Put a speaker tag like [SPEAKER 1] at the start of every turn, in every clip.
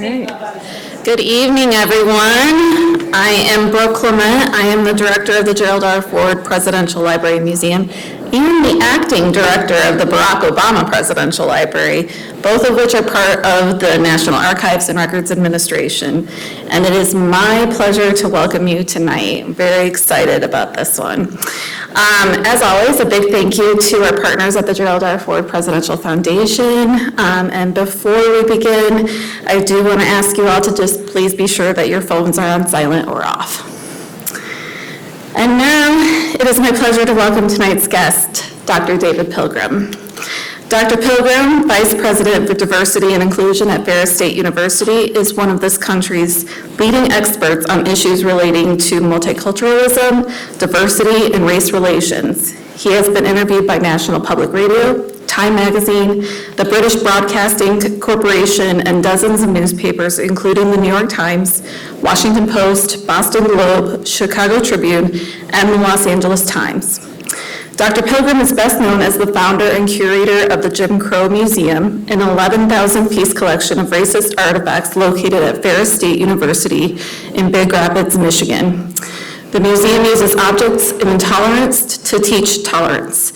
[SPEAKER 1] right. Good evening, everyone. I am Brooke Clement. I am the director of the Gerald R. Ford Presidential Library and Museum and the acting director of the Barack Obama Presidential Library, both of which are part of the National Archives and Records Administration. And it is my pleasure to welcome you tonight. I'm very excited about this one. As always, a big thank you to our partners at the Gerald R. Ford Presidential Foundation. And before we begin, I do want to ask you all to just please be sure that your phones are on silent or off. And now, it is my pleasure to welcome tonight's guest, Dr. David Pilgrim. Dr. Pilgrim, Vice President for Diversity and Inclusion at Ferris State University, is one of this country's leading experts on issues relating to multiculturalism, diversity, and race relations. He has been interviewed by National Public Radio, Time Magazine, the British Broadcasting Corporation, and dozens of newspapers, including the New York Times, Washington Post, Boston Globe, Chicago Tribune, and the Los Angeles Times. Dr. Pilgrim is best known as the founder and curator of the Jim Crow Museum, an 11,000-piece collection of racist artifacts located at Ferris State University in Big Rapids, Michigan. The museum uses objects of intolerance to teach tolerance.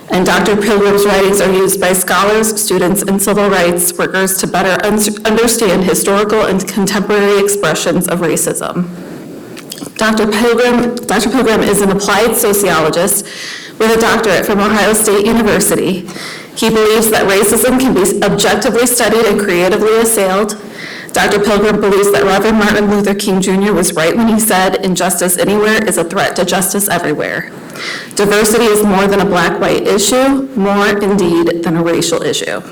[SPEAKER 1] And Dr. Pilgrim's writings are used by scholars, students, and civil rights workers to better understand historical and contemporary expressions of racism. Dr. Pilgrim is an applied sociologist with a doctorate from Ohio State University. He believes that racism can be objectively studied and creatively assailed. Dr. Pilgrim believes that Reverend Martin Luther King Jr. was right when he said, "Injustice anywhere is a threat to justice everywhere." Diversity is more than a black-white issue, more indeed than a racial issue.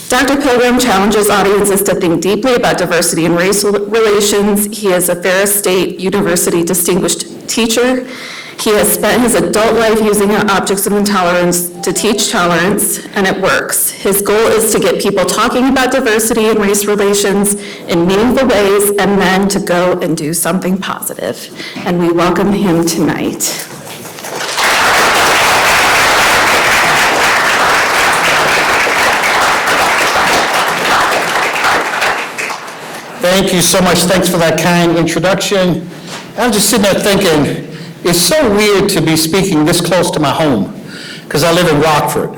[SPEAKER 1] Dr. Pilgrim challenges audiences to think deeply about diversity and racial relations. He is a Ferris State University distinguished teacher. He has spent his adult life using objects of intolerance to teach tolerance, and it works. His goal is to get people talking about diversity and race relations in meaningful ways, and then to go and do something positive. And we welcome him tonight.
[SPEAKER 2] Thank you so much. Thanks for that kind introduction. I was just sitting there thinking, it's so weird to be speaking this close to my home, because I live in Rockford.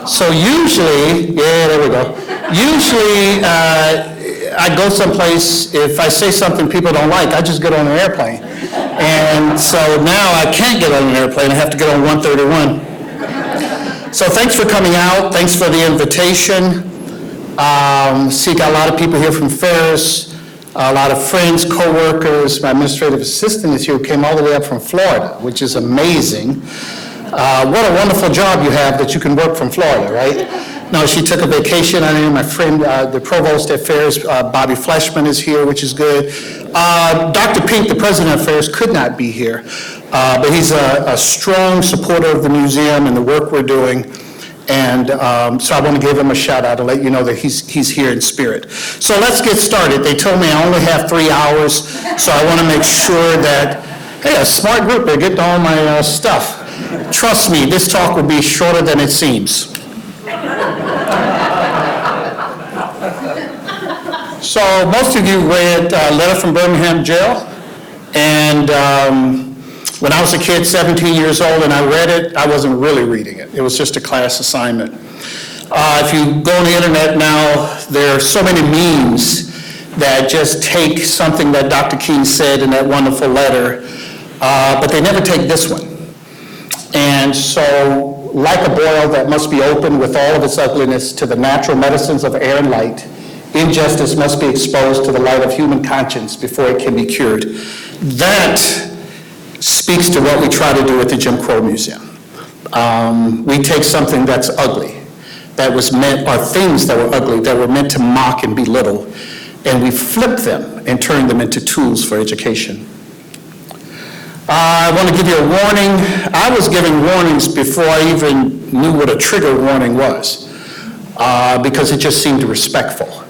[SPEAKER 2] So usually, there we go. Usually, I go someplace, if I say something people don't like, I just get on an airplane. And so now I can't get on an airplane, I have to get on 131. So thanks for coming out, thanks for the invitation. See, got a lot of people here from Ferris, a lot of friends, co-workers. My administrative assistant is here, who came all the way up from Florida, which is amazing. What a wonderful job you have that you can work from Florida, right? No, she took a vacation. I know my friend, the provost at Ferris, Bobby Fleshman, is here, which is good. Dr. Pink, the president of Ferris, could not be here, but he's a strong supporter of the museum and the work we're doing. And so I want to give him a shout out to let you know that he's here in spirit. So let's get started. They told me I only have 3 hours, so I want to make sure that, hey, a smart group, they're getting all my stuff. Trust me, this talk will be shorter than it seems. So most of you read Letter from Birmingham Jail, and when I was a kid, 17 years old, and I read it, I wasn't really reading it. It was just a class assignment. If you go on the internet now, there are so many memes that just take something that Dr. King said in that wonderful letter, but they never take this one. And so, like a boil that must be opened with all of its ugliness to the natural medicines of air and light, injustice must be exposed to the light of human conscience before it can be cured. That speaks to what we try to do at the Jim Crow Museum. We take something that's ugly, that was meant, or things that were ugly, that were meant to mock and belittle, and we flip them and turn them into tools for education. I want to give you a warning. I was giving warnings before I even knew what a trigger warning was, because it just seemed respectful.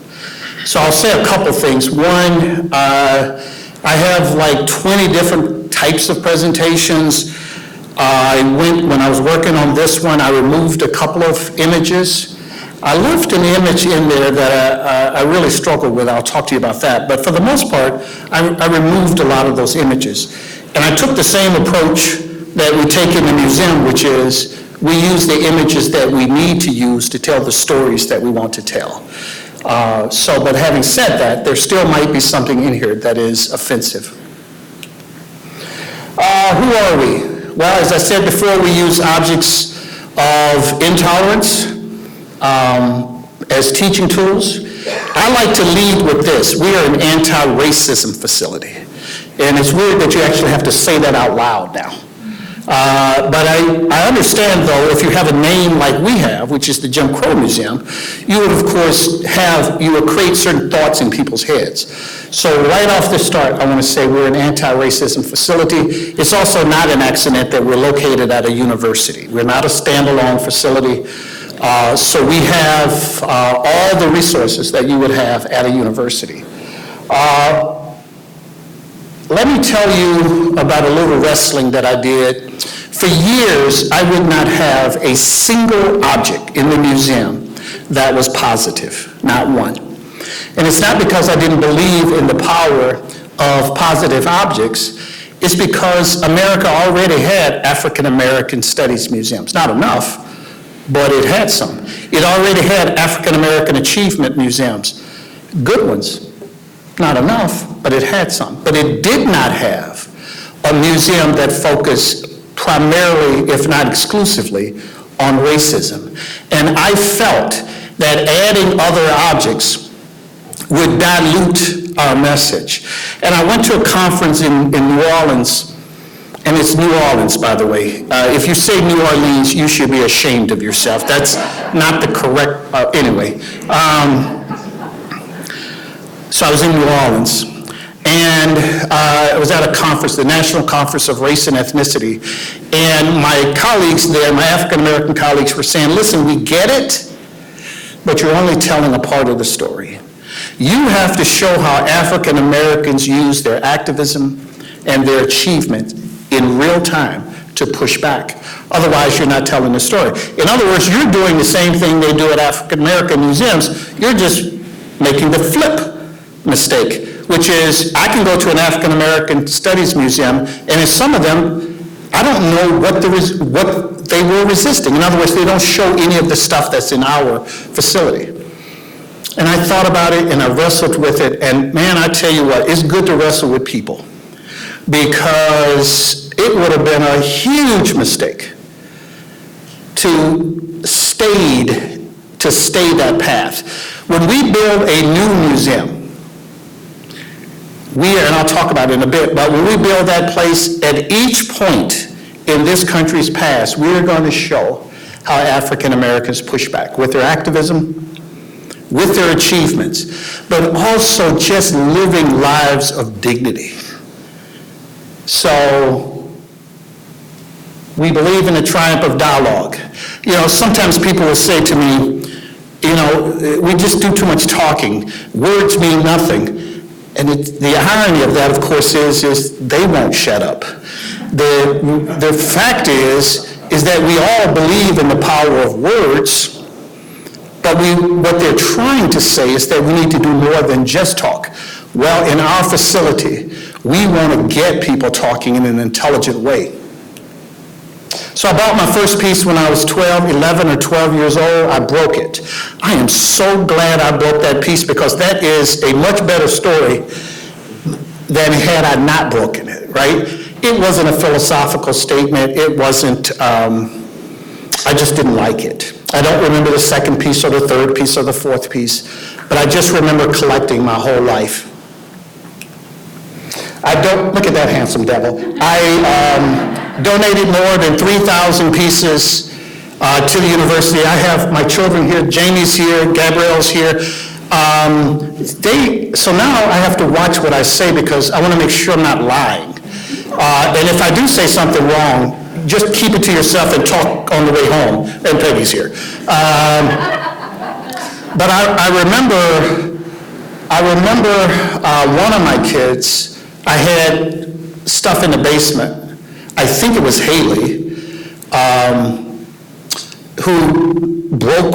[SPEAKER 2] So I'll say a couple things. One, I have like 20 different types of presentations. When I was working on this one, I removed a couple of images I left an image in there that I really struggled with. I'll talk to you about that. But for the most part, I removed a lot of those images. And I took the same approach that we take in the museum, which is we use the images that we need to use to tell the stories that we want to tell. But having said that, there still might be something in here that is offensive. Who are we? Well, as I said before, we use objects of intolerance as teaching tools. I like to lead with this. We are an anti-racism facility. And it's weird that you actually have to say that out loud now. But I understand, though, if you have a name like we have, which is the Jim Crow Museum, you would, of course, create certain thoughts in people's heads. So right off the start, I want to say we're an anti-racism facility. It's also not an accident that we're located at a university. We're not a standalone facility. So we have all the resources that you would have at a university. Let me tell you about a little wrestling that I did. For years, I would not have a single object in the museum that was positive, not one. And it's not because I didn't believe in the power of positive objects. It's because America already had African American studies museums. Not enough, but it had some. It already had African American achievement museums, good ones. Not enough, but it had some. But it did not have a museum that focused primarily, if not exclusively, on racism. And I felt that adding other objects would dilute our message. And I went to a conference in New Orleans, and it's New Orleans, by the way. If you say New Orleans, you should be ashamed of yourself. That's not the correct, anyway. So I was in New Orleans, and I was at a conference, the National Conference of Race and Ethnicity, and my colleagues there, my African-American colleagues, were saying, listen, we get it, but you're only telling a part of the story. You have to show how African-Americans use their activism and their achievement in real time to push back. Otherwise, you're not telling the story. In other words, you're doing the same thing they do at African-American museums. You're just making the flip mistake, which is I can go to an African American Studies Museum, and in some of them, I don't know what they were resisting. In other words, they don't show any of the stuff that's in our facility. And I thought about it, and I wrestled with it, and man, I tell you what, it's good to wrestle with people, because it would have been a huge mistake to stay that path. When we build a new museum, and I'll talk about it in a bit, but when we build that place, at each point in this country's past, we're going to show how African Americans push back with their activism, with their achievements, but also just living lives of dignity. So we believe in the triumph of dialogue. You know, sometimes people will say to me, you know, we just do too much talking. Words mean nothing. And the irony of that, of course, is they won't shut up. The fact is that we all believe in the power of words, but what they're trying to say is that we need to do more than just talk. Well, in our facility, we want to get people talking in an intelligent way. So I bought my first piece when I was 11 or 12 years old. I broke it. I am so glad I broke that piece, because that is a much better story than had I not broken it, right? It wasn't a philosophical statement. It wasn't, I just didn't like it. I don't remember the second piece or the third piece or the fourth piece, but I just remember collecting my whole life. Look at that handsome devil. I donated more than 3,000 pieces to the university. I have my children here, Jamie's here, Gabrielle's here. So now I have to watch what I say, because I want to make sure I'm not lying. And if I do say something wrong, just keep it to yourself and talk on the way home. And Peggy's here. But I remember one of my kids, I had stuff in the basement. I think it was Haley, who broke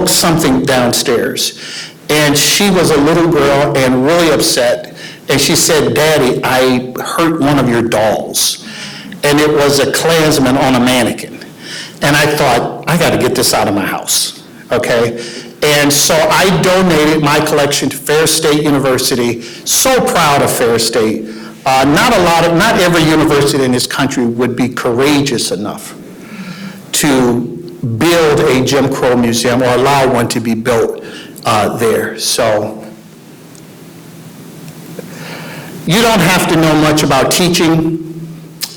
[SPEAKER 2] something downstairs. And she was a little girl and really upset. And she said, "Daddy, I hurt one of your dolls." And it was a Klansman on a mannequin. And I thought, I got to get this out of my house, okay? And so I donated my collection to Ferris State University. So proud of Ferris State. Not every university in this country would be courageous enough to build a Jim Crow museum or allow one to be built there. So you don't have to know much about teaching.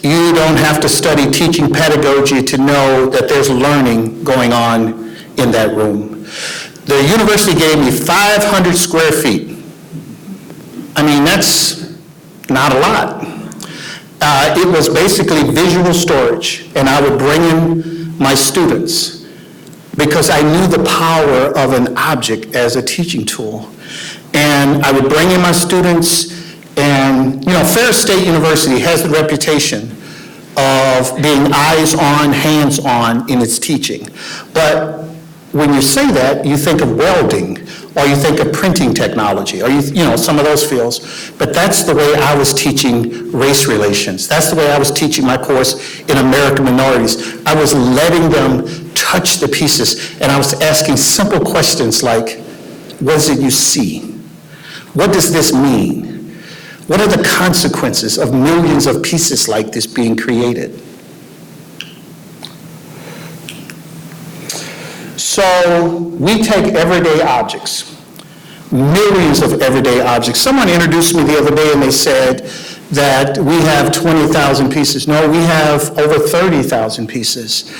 [SPEAKER 2] You don't have to study teaching pedagogy to know that there's learning going on in that room. The university gave me 500 square feet. I mean, that's not a lot. It was basically visual storage, and I would bring in my students because I knew the power of an object as a teaching tool. And I would bring in my students, and Ferris State University has the reputation of being eyes-on, hands-on in its teaching. But when you say that, you think of welding, or you think of printing technology, or some of those fields. But that's the way I was teaching race relations. That's the way I was teaching my course in American minorities. I was letting them touch the pieces, and I was asking simple questions like, what is it you see? What does this mean? What are the consequences of millions of pieces like this being created? So we take everyday objects, millions of everyday objects. Someone introduced me the other day and they said that we have 20,000 pieces. No, we have over 30,000 pieces.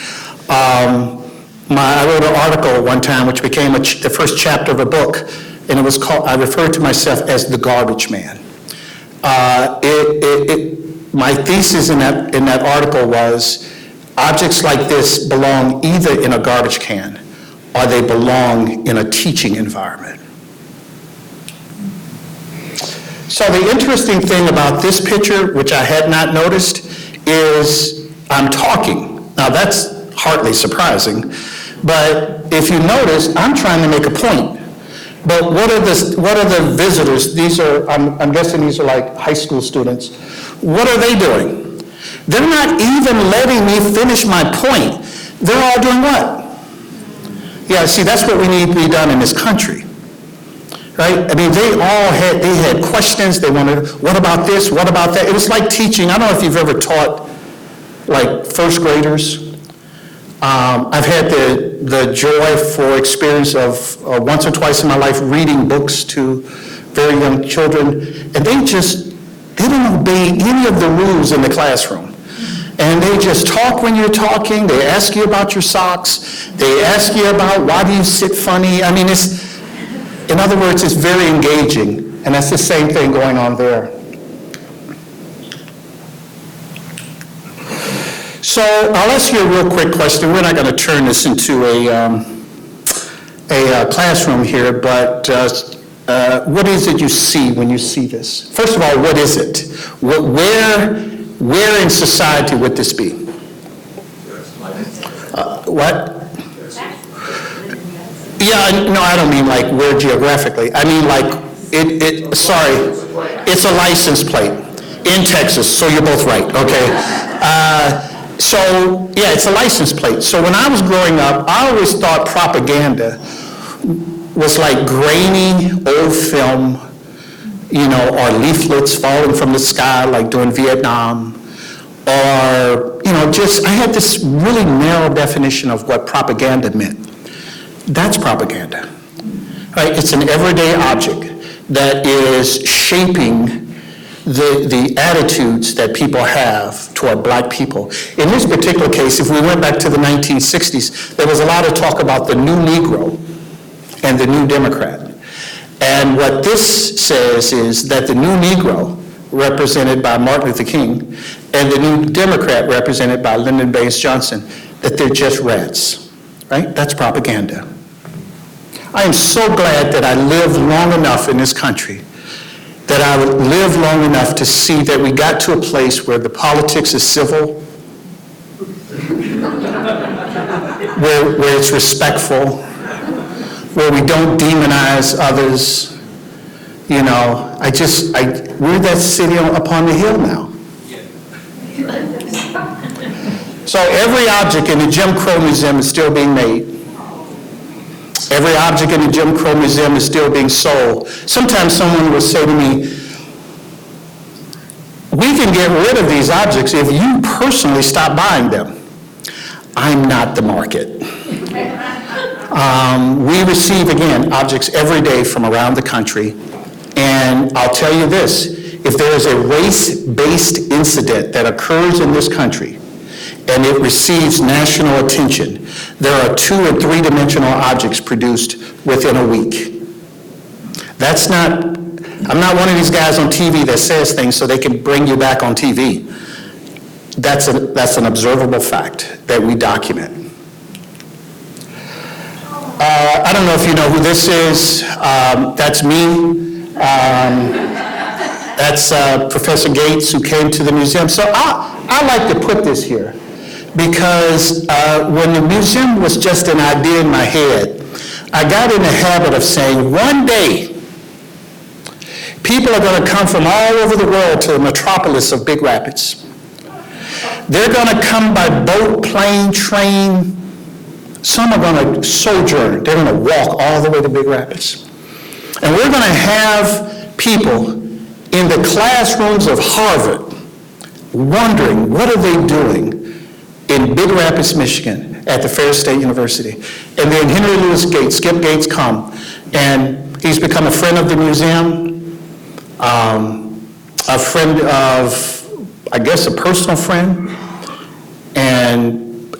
[SPEAKER 2] I wrote an article one time which became the first chapter of a book, and it was called, I referred to myself as the garbage man. My thesis in that article was objects like this belong either in a garbage can or they belong in a teaching environment. So the interesting thing about this picture, which I had not noticed, is I'm talking. Now that's hardly surprising, but if you notice, I'm trying to make a point. But what are the visitors? I'm guessing these are like high school students. What are they doing? They're not even letting me finish my point. They're all doing what? Yeah, see, that's what we need to be done in this country, right? I mean, they had questions. They wanted, what about this? What about that? It was like teaching. I don't know if you've ever taught like first graders. I've had the joyful experience of once or twice in my life reading books to very young children, and they don't obey any of the rules in the classroom. And they just talk when you're talking. They ask you about your socks. They ask you about why do you sit funny. I mean, in other words, it's very engaging, and that's the same thing going on there. So I'll ask you a real quick question. We're not going to turn this into a classroom here, but what is it you see when you see this? First of all, what is it? Where in society would this be? What? Yeah, no, I don't mean like where geographically. I mean like, it's a license plate in Texas, so you're both right, okay? So, yeah, it's a license plate. So when I was growing up, I always thought propaganda was like grainy old film, or leaflets falling from the sky like during Vietnam, or, I had this really narrow definition of what propaganda meant. That's propaganda, right? It's an everyday object that is shaping the attitudes that people have toward black people. In this particular case, if we went back to the 1960s, there was a lot of talk about the new Negro and the new Democrat. And what this says is that the new Negro, represented by Martin Luther King, and the new Democrat, represented by Lyndon Baines Johnson, that they're just rats, right? That's propaganda. I am so glad that I lived long enough in this country that I would live long enough to see that we got to a place where the politics is civil, where it's respectful, where we don't demonize others. You know, we're that city upon the hill now. So every object in the Jim Crow Museum is still being made. Every object in the Jim Crow Museum is still being sold. Sometimes someone will say to me, we can get rid of these objects if you personally stop buying them. I'm not the market. We receive, again, objects every day from around the country. And I'll tell you this, if there is a race-based incident that occurs in this country and it receives national attention, there are 2- and 3-dimensional objects produced within a week. I'm not one of these guys on TV that says things so they can bring you back on TV. That's an observable fact that we document. I don't know if you know who this is. That's me. That's Professor Gates, who came to the museum. So I like to put this here because when the museum was just an idea in my head, I got in the habit of saying, one day, people are going to come from all over the world to the metropolis of Big Rapids. They're going to come by boat, plane, train. Some are going to sojourn. They're going to walk all the way to Big Rapids. And we're going to have people in the classrooms of Harvard wondering what are they doing in Big Rapids, Michigan at the Ferris State University. And then Henry Louis Gates, Skip Gates, come, and he's become a friend of the museum, a friend of, I guess, a personal friend, and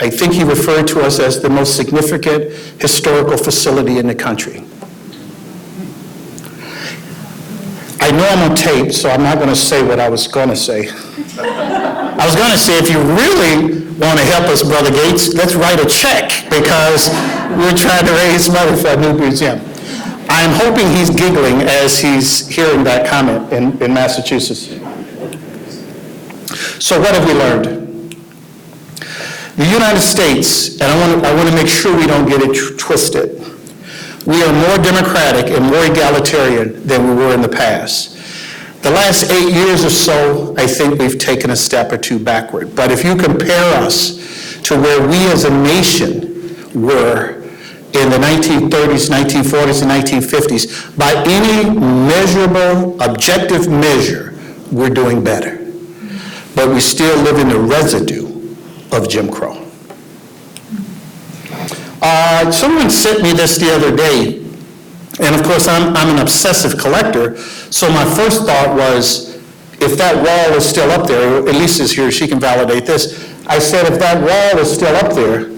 [SPEAKER 2] I think he referred to us as the most significant historical facility in the country. I know I'm on tape, so I'm not going to say what I was going to say. I was going to say, if you really want to help us, Brother Gates, let's write a check, because we're trying to raise money for a new museum. I'm hoping he's giggling as he's hearing that comment in Massachusetts. So what have we learned? The United States, and I want to make sure we don't get it twisted, we are more democratic and more egalitarian than we were in the past. The last 8 years or so, I think we've taken a step or two backward. But if you compare us to where we as a nation were in the 1930s, 1940s, and 1950s, by any measurable, objective measure, we're doing better. But we still live in the residue of Jim Crow. Someone sent me this the other day, and of course I'm an obsessive collector, so my first thought was, if that wall is still up there, Elisa's here, she can validate this. I said, if that wall is still up there,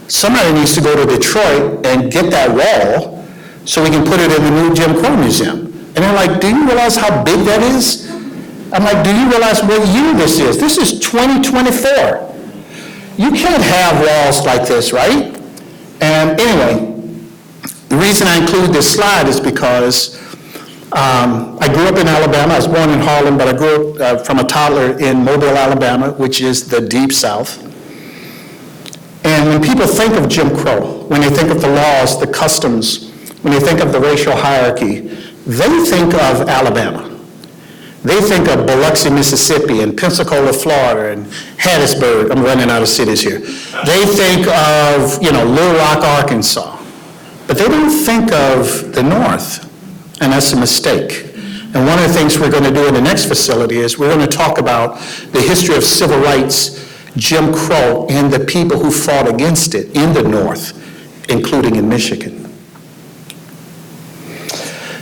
[SPEAKER 2] somebody needs to go to Detroit and get that wall so we can put it in the new Jim Crow Museum. And they're like, do you realize how big that is? I'm like, do you realize what year this is? This is 2024. You can't have walls like this, right? And anyway, the reason I include this slide is because I grew up in Alabama. I was born in Harlem, but I grew up from a toddler in Mobile, Alabama, which is the Deep South. And when people think of Jim Crow, when they think of the laws, the customs, when they think of the racial hierarchy, they think of Alabama. They think of Biloxi, Mississippi, and Pensacola, Florida, and Hattiesburg. I'm running out of cities here. They think of, Little Rock, Arkansas. But they don't think of the North, and that's a mistake. And one of the things we're going to do in the next facility is we're going to talk about the history of civil rights, Jim Crow, and the people who fought against it in the North, including in Michigan.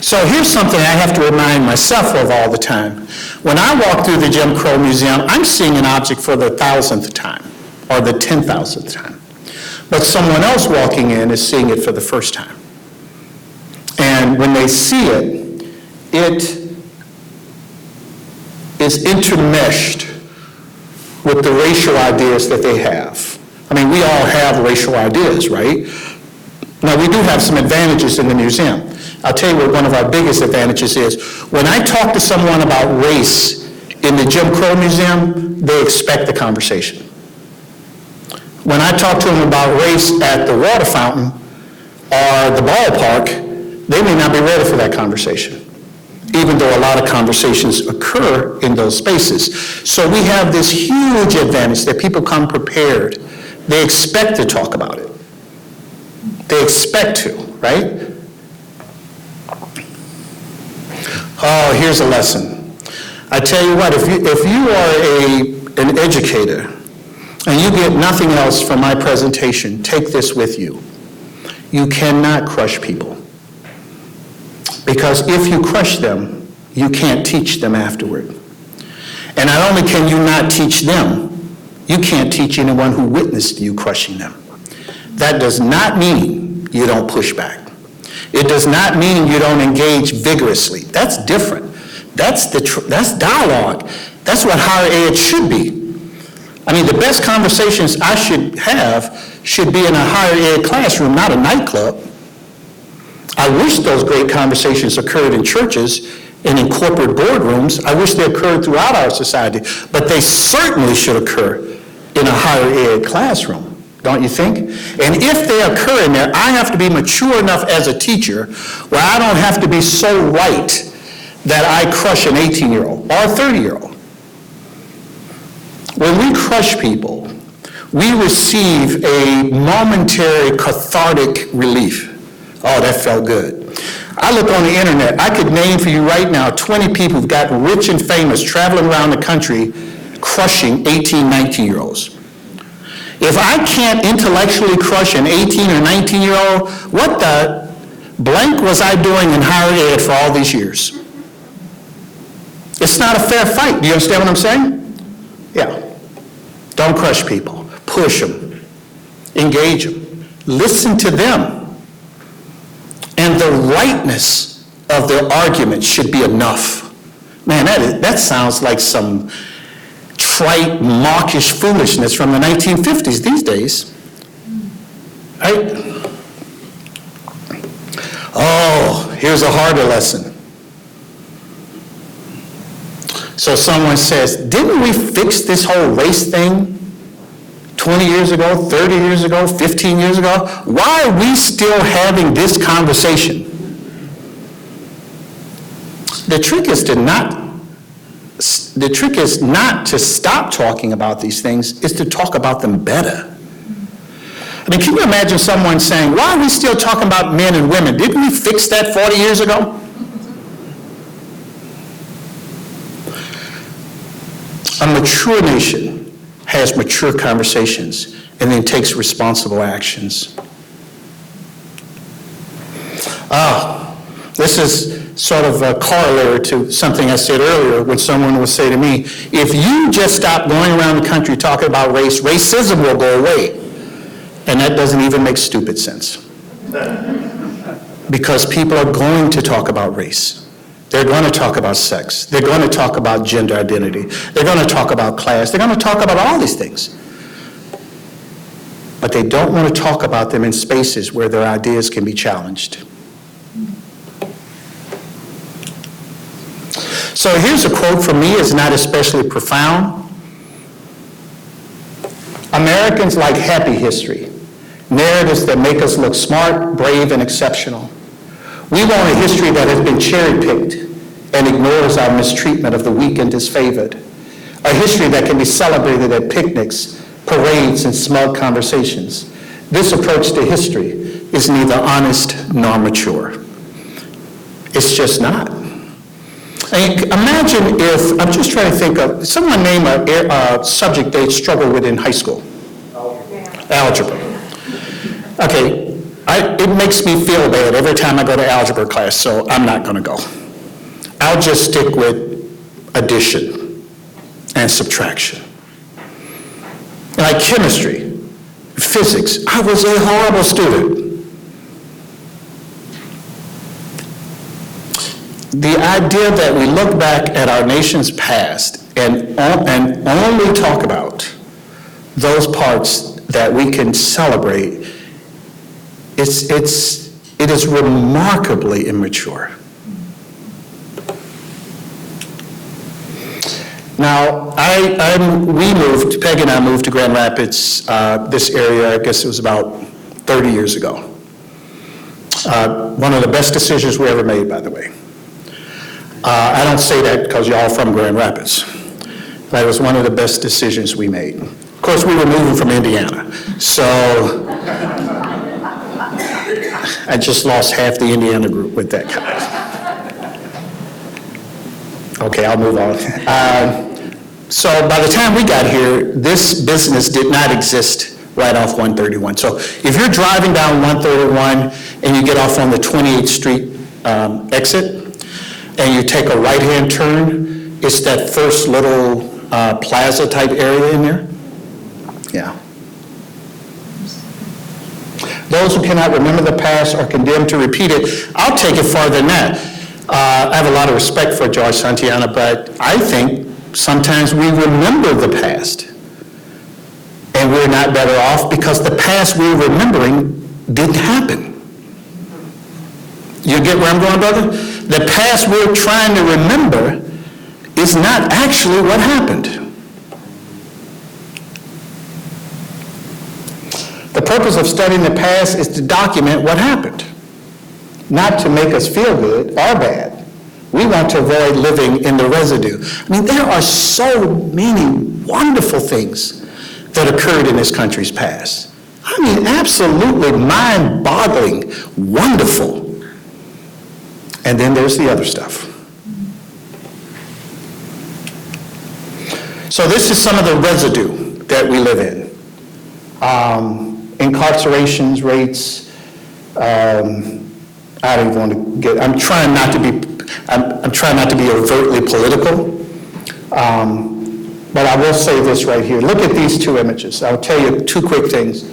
[SPEAKER 2] So here's something I have to remind myself of all the time. When I walk through the Jim Crow Museum, I'm seeing an object for the 1,000th time, or the 10,000th time. But someone else walking in is seeing it for the first time. And when they see it, it is intermeshed with the racial ideas that they have. I mean, we all have racial ideas, right? Now, we do have some advantages in the museum. I'll tell you what one of our biggest advantages is. When I talk to someone about race in the Jim Crow Museum, they expect the conversation. When I talk to them about race at the water fountain or the ballpark, they may not be ready for that conversation, even though a lot of conversations occur in those spaces. So we have this huge advantage that people come prepared. They expect to talk about it. They expect to, right? Oh, here's a lesson. I tell you what, if you are an educator and you get nothing else from my presentation, take this with you. You cannot crush people. Because if you crush them, you can't teach them afterward. And not only can you not teach them, you can't teach anyone who witnessed you crushing them. That does not mean you don't push back. It does not mean you don't engage vigorously. That's different. That's dialogue. That's what higher ed should be. I mean, the best conversations I should have should be in a higher ed classroom, not a nightclub. I wish those great conversations occurred in churches and in corporate boardrooms. I wish they occurred throughout our society, but they certainly should occur in a higher ed classroom, don't you think? And if they occur in there, I have to be mature enough as a teacher where I don't have to be so right that I crush an 18-year-old or a 30-year-old. When we crush people, we receive a momentary cathartic relief. Oh, that felt good. I look on the internet, I could name for you right now 20 people who've gotten rich and famous traveling around the country crushing 18, 19-year-olds. If I can't intellectually crush an 18 or 19-year-old, what the blank was I doing in higher ed for all these years? It's not a fair fight. Do you understand what I'm saying? Yeah. Don't crush people. Push them. Engage them. Listen to them. And the rightness of their argument should be enough. Man, that sounds like some trite, mawkish foolishness from the 1950s these days. Right? Oh, here's a harder lesson. So someone says, didn't we fix this whole race thing 20 years ago, 30 years ago, 15 years ago? Why are we still having this conversation? The trick is not to stop talking about these things, is to talk about them better. I mean, can you imagine someone saying, why are we still talking about men and women? Didn't we fix that 40 years ago? A mature nation has mature conversations and then takes responsible actions. This is sort of a corollary to something I said earlier when someone would say to me, if you just stop going around the country talking about race, racism will go away. And that doesn't even make stupid sense. Because people are going to talk about race. They're going to talk about sex. They're going to talk about gender identity. They're going to talk about class. They're going to talk about all these things. But they don't want to talk about them in spaces where their ideas can be challenged. So here's a quote from me. It's not especially profound. Americans like happy history, narratives that make us look smart, brave, and exceptional. We want a history that has been cherry-picked and ignores our mistreatment of the weak and disfavored. A history that can be celebrated at picnics, parades, and smug conversations. This approach to history is neither honest nor mature. It's just not. I mean, imagine if, I'm just trying to think of, someone name a subject they struggled with in high school. Algebra. Okay. It makes me feel bad every time I go to algebra class, so I'm not going to go. I'll just stick with addition and subtraction. Like chemistry, physics, I was a horrible student. The idea that we look back at our nation's past and only talk about those parts that we can celebrate, it is remarkably immature. Now, Peg and I moved to Grand Rapids, this area, I guess it was about 30 years ago. One of the best decisions we ever made, by the way. I don't say that because you're all from Grand Rapids. That was one of the best decisions we made. Of course, we were moving from Indiana, so I just lost half the Indiana group with that comment. Okay, I'll move on. So by the time we got here, this business did not exist right off 131. So if you're driving down 131 and you get off on the 28th Street exit and you take a right-hand turn, it's that first little plaza type area in there. Yeah. Those who cannot remember the past are condemned to repeat it. I'll take it farther than that. I have a lot of respect for George Santayana, but I think sometimes we remember the past and we're not better off because the past we're remembering didn't happen. You get where I'm going, brother? The past we're trying to remember is not actually what happened. The purpose of studying the past is to document what happened, not to make us feel good or bad. We want to avoid living in the residue. I mean, there are so many wonderful things that occurred in this country's past. I mean, absolutely mind-boggling, wonderful. And then there's the other stuff. So this is some of the residue that we live in. Incarcerations rates, I don't even want to get, I'm trying not to be overtly political, but I will say this right here. Look at these two images. I'll tell you two quick things.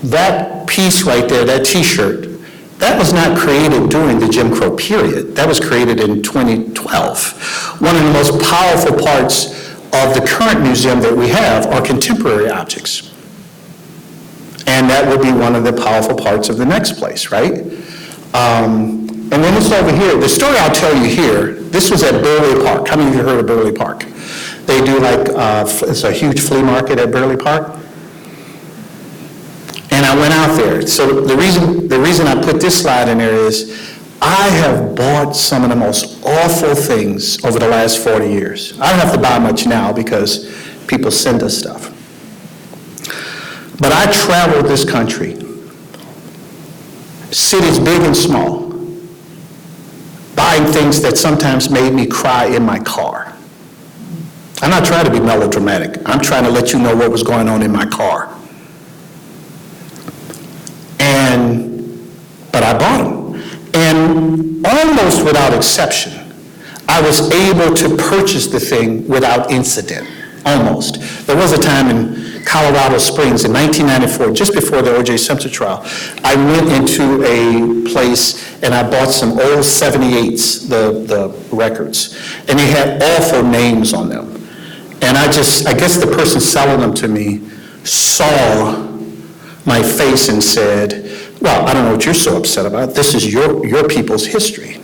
[SPEAKER 2] That piece right there, that T-shirt, that was not created during the Jim Crow period. That was created in 2012. One of the most powerful parts of the current museum that we have are contemporary objects. And that would be one of the powerful parts of the next place, right? And then it's over here. The story I'll tell you here, this was at Burley Park. How many of you heard of Burley Park? They do it's a huge flea market at Burley Park. And I went out there. So the reason I put this slide in there is I have bought some of the most awful things over the last 40 years. I don't have to buy much now because people send us stuff. But I traveled this country, cities big and small, buying things that sometimes made me cry in my car. I'm not trying to be melodramatic. I'm trying to let you know what was going on in my car. But I bought them. And almost without exception, I was able to purchase the thing without incident. Almost. There was a time in Colorado Springs in 1994, just before the O.J. Simpson trial, I went into a place and I bought some old 78s, the records, and they had awful names on them. And I guess the person selling them to me saw my face and said, well, I don't know what you're so upset about. This is your people's history.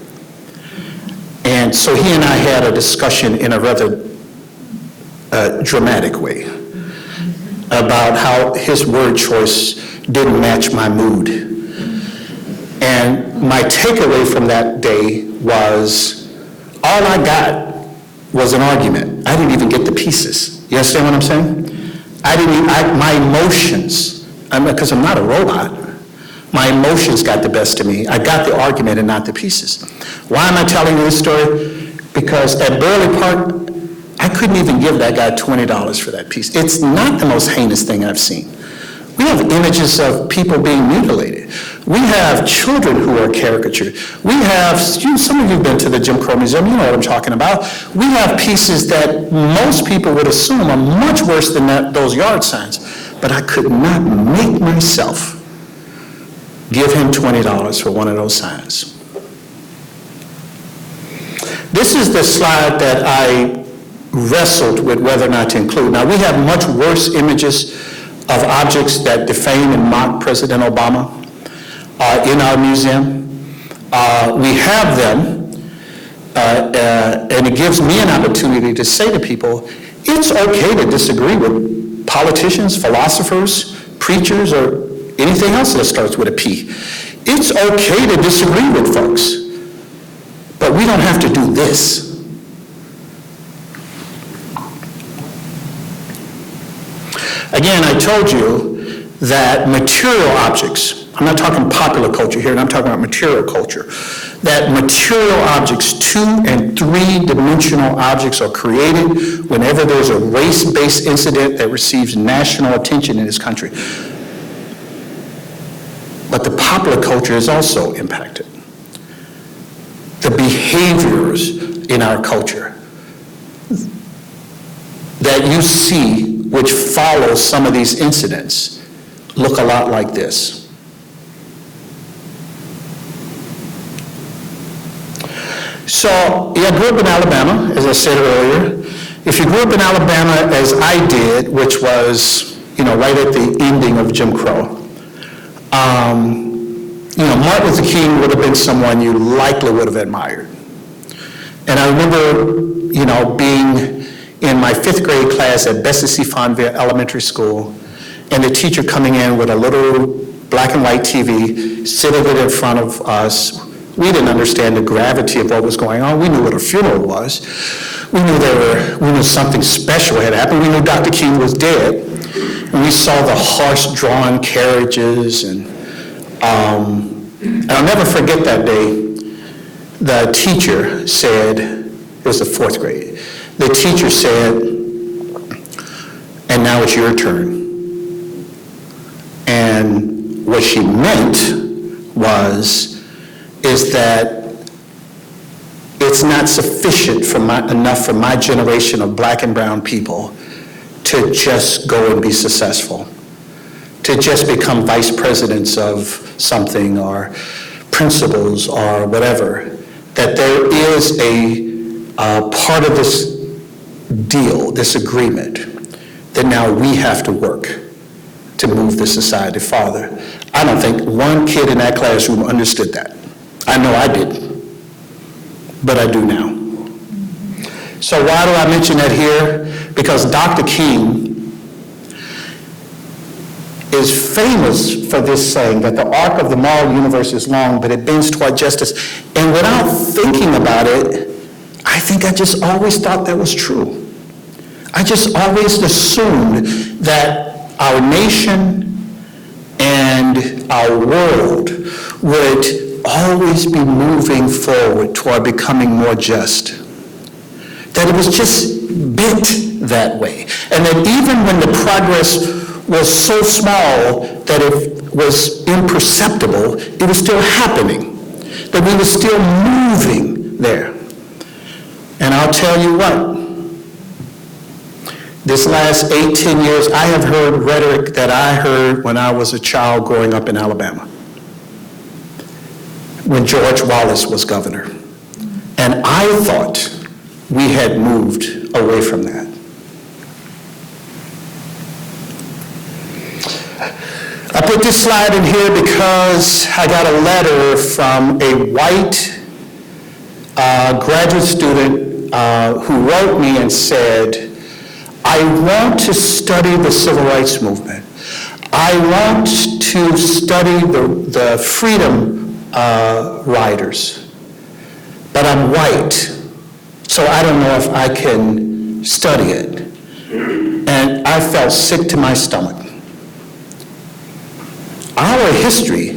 [SPEAKER 2] And so he and I had a discussion in a rather dramatic way about how his word choice didn't match my mood. And my takeaway from that day was all I got was an argument. I didn't even get the pieces. You understand what I'm saying? My emotions, because I'm not a robot, my emotions got the best of me. I got the argument and not the pieces. Why am I telling you this story? Because at Burley Park, I couldn't even give that guy $20 for that piece. It's not the most heinous thing I've seen. We have images of people being mutilated. We have children who are caricatured. We have, some of you have been to the Jim Crow Museum, you know what I'm talking about. We have pieces that most people would assume are much worse than those yard signs. But I could not make myself give him $20 for one of those signs. This is the slide that I wrestled with whether or not to include. Now, we have much worse images of objects that defame and mock President Obama in our museum. We have them and it gives me an opportunity to say to people, it's okay to disagree with politicians, philosophers, preachers, or anything else that starts with a P. It's okay to disagree with folks, but we don't have to do this. Again, I told you that material objects, I'm not talking popular culture here, and I'm talking about material culture, that material objects, 2- and 3-dimensional objects are created whenever there's a race-based incident that receives national attention in this country. But the popular culture is also impacted. The behaviors in our culture that you see which follow some of these incidents look a lot like this. So, I grew up in Alabama, as I said earlier. If you grew up in Alabama as I did, which was, right at the ending of Jim Crow, Martin Luther King would have been someone you likely would have admired. And I remember, being in my 5th grade class at Bessie C. Fonville Elementary School, and the teacher coming in with a little black and white TV, sitting it in front of us. We didn't understand the gravity of what was going on. We knew what a funeral was. We knew something special had happened. We knew Dr. King was dead. And we saw the horse-drawn carriages. And I'll never forget that day. The teacher said, it was the 4th grade, the teacher said, and now it's your turn. And what she meant is that it's not sufficient enough for my generation of black and brown people to just go and be successful, to just become vice presidents of something or principals or whatever, that there is a part of this deal, this agreement, that now we have to work to move this society farther. I don't think one kid in that classroom understood that. I know I didn't, but I do now. So why do I mention that here? Because Dr. King is famous for this saying that the arc of the moral universe is long, but it bends toward justice. And without thinking about it, I think I just always thought that was true. I just always assumed that our nation and our world would always be moving forward toward becoming more just. That it was just bent that way. And that even when the progress was so small that it was imperceptible, it was still happening. That we were still moving there. And I'll tell you what, this last 8-10 years, I have heard rhetoric that I heard when I was a child growing up in Alabama, when George Wallace was governor. And I thought we had moved away from that. I put this slide in here because I got a letter from a white graduate student who wrote me and said, I want to study the civil rights movement. I want to study the freedom riders, but I'm white, so I don't know if I can study it. And I felt sick to my stomach. Our history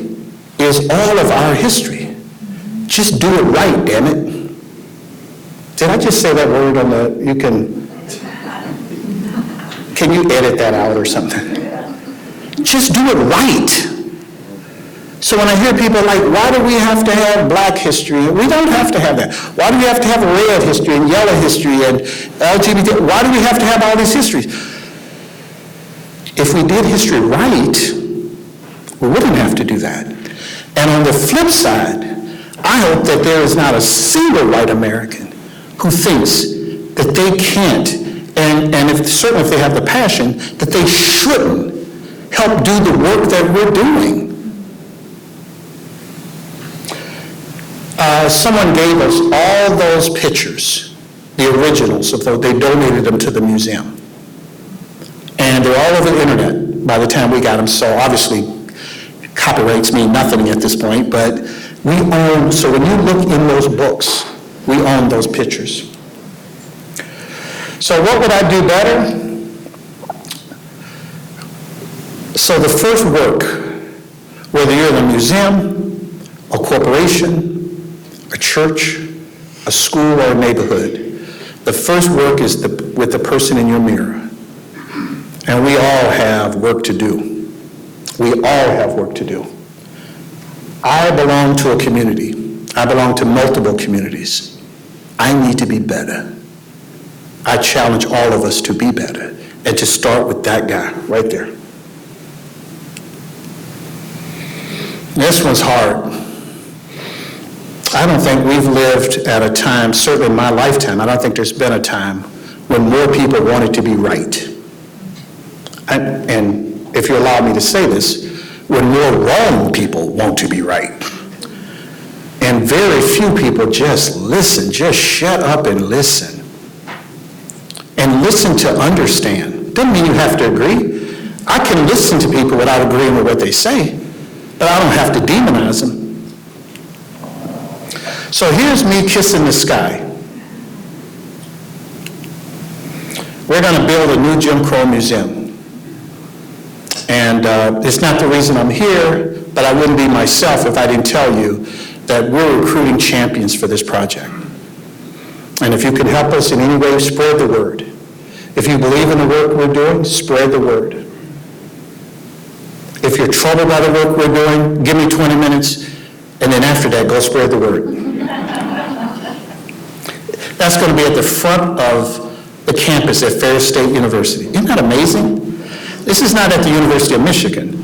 [SPEAKER 2] is all of our history. Just do it right, damn it. Did I just say that word on the, can you edit that out or something? Just do it right. So when I hear people like, why do we have to have black history? We don't have to have that. Why do we have to have red history and yellow history and LGBT? Why do we have to have all these histories? If we did history right, we wouldn't have to do that. And on the flip side, I hope that there is not a single white American who thinks that they can't, and certainly if they have the passion, that they shouldn't help do the work that we're doing. someone gave us all those pictures, the originals of those. They donated them to the museum. And they're all over the internet by the time we got them, so obviously copyrights mean nothing at this point, but we own, so when you look in those books, we own those pictures. So what would I do better? So the first work, whether you're in a museum, a corporation, a church, a school, or a neighborhood, the first work is with the person in your mirror. And we all have work to do. We all have work to do. I belong to a community. I belong to multiple communities. I need to be better. I challenge all of us to be better and to start with that guy right there. This one's hard. I don't think we've lived at a time, certainly in my lifetime, I don't think there's been a time when more people wanted to be right. And if you allow me to say this, when more wrong people want to be right. And very few people just listen, just shut up and listen. And listen to understand. Doesn't mean you have to agree. I can listen to people without agreeing with what they say, but I don't have to demonize them. So here's me kissing the sky. We're going to build a new Jim Crow museum. And it's not the reason I'm here, but I wouldn't be myself if I didn't tell you that we're recruiting champions for this project. And if you can help us in any way, spread the word. If you believe in the work we're doing, spread the word. If you're troubled by the work we're doing, give me 20 minutes, and then after that, go spread the word. That's going to be at the front of the campus at Ferris State University. Isn't that amazing? This is not at the University of Michigan.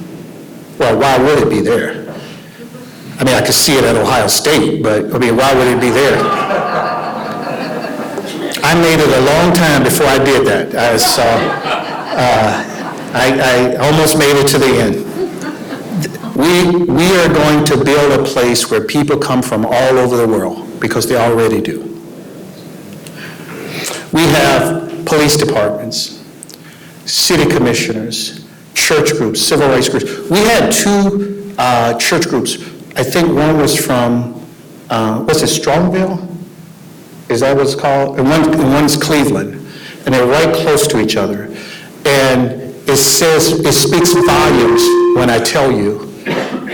[SPEAKER 2] Well, why would it be there? I mean, I could see it at Ohio State, but I mean, why would it be there? I made it a long time before I did that. I almost made it to the end. We are going to build a place where people come from all over the world, because they already do. We have police departments, city commissioners, church groups, civil rights groups. We had two church groups. I think one was from, what's it, Strongville? Is that what it's called? And one's Cleveland. And they're right close to each other. And it speaks volumes when I tell you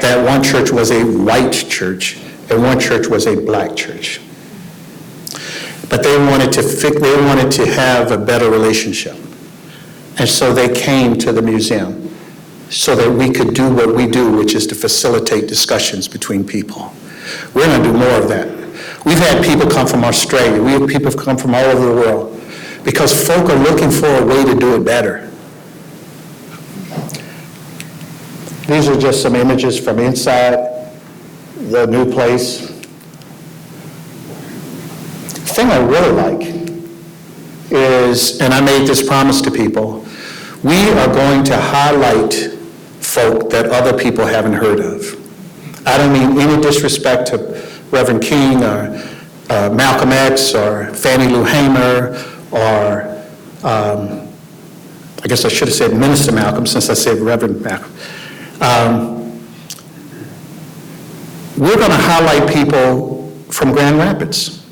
[SPEAKER 2] that one church was a white church and one church was a black church. But they wanted to have a better relationship. And so they came to the museum so that we could do what we do, which is to facilitate discussions between people. We're going to do more of that. We've had people come from Australia. We have people come from all over the world because folk are looking for a way to do it better. These are just some images from inside the new place. The thing I really like is, and I made this promise to people, we are going to highlight folk that other people haven't heard of. I don't mean any disrespect to Reverend King or Malcolm X or Fannie Lou Hamer or, I guess I should have said Minister Malcolm since I said Reverend Malcolm. We're going to highlight people from Grand Rapids.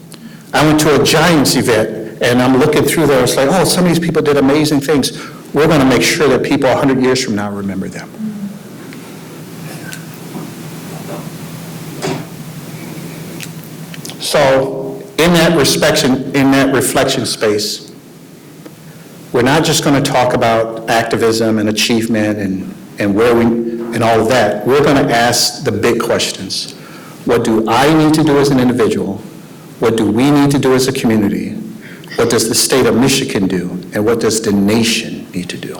[SPEAKER 2] I went to a Giants event, and I'm looking through there, it's like, oh, some of these people did amazing things. We're going to make sure that people 100 years from now remember them. So in that reflection space, we're not just going to talk about activism and achievement and where we, and all of that. We're going to ask the big questions. What do I need to do as an individual? What do we need to do as a community? What does the state of Michigan do? And what does the nation need to do?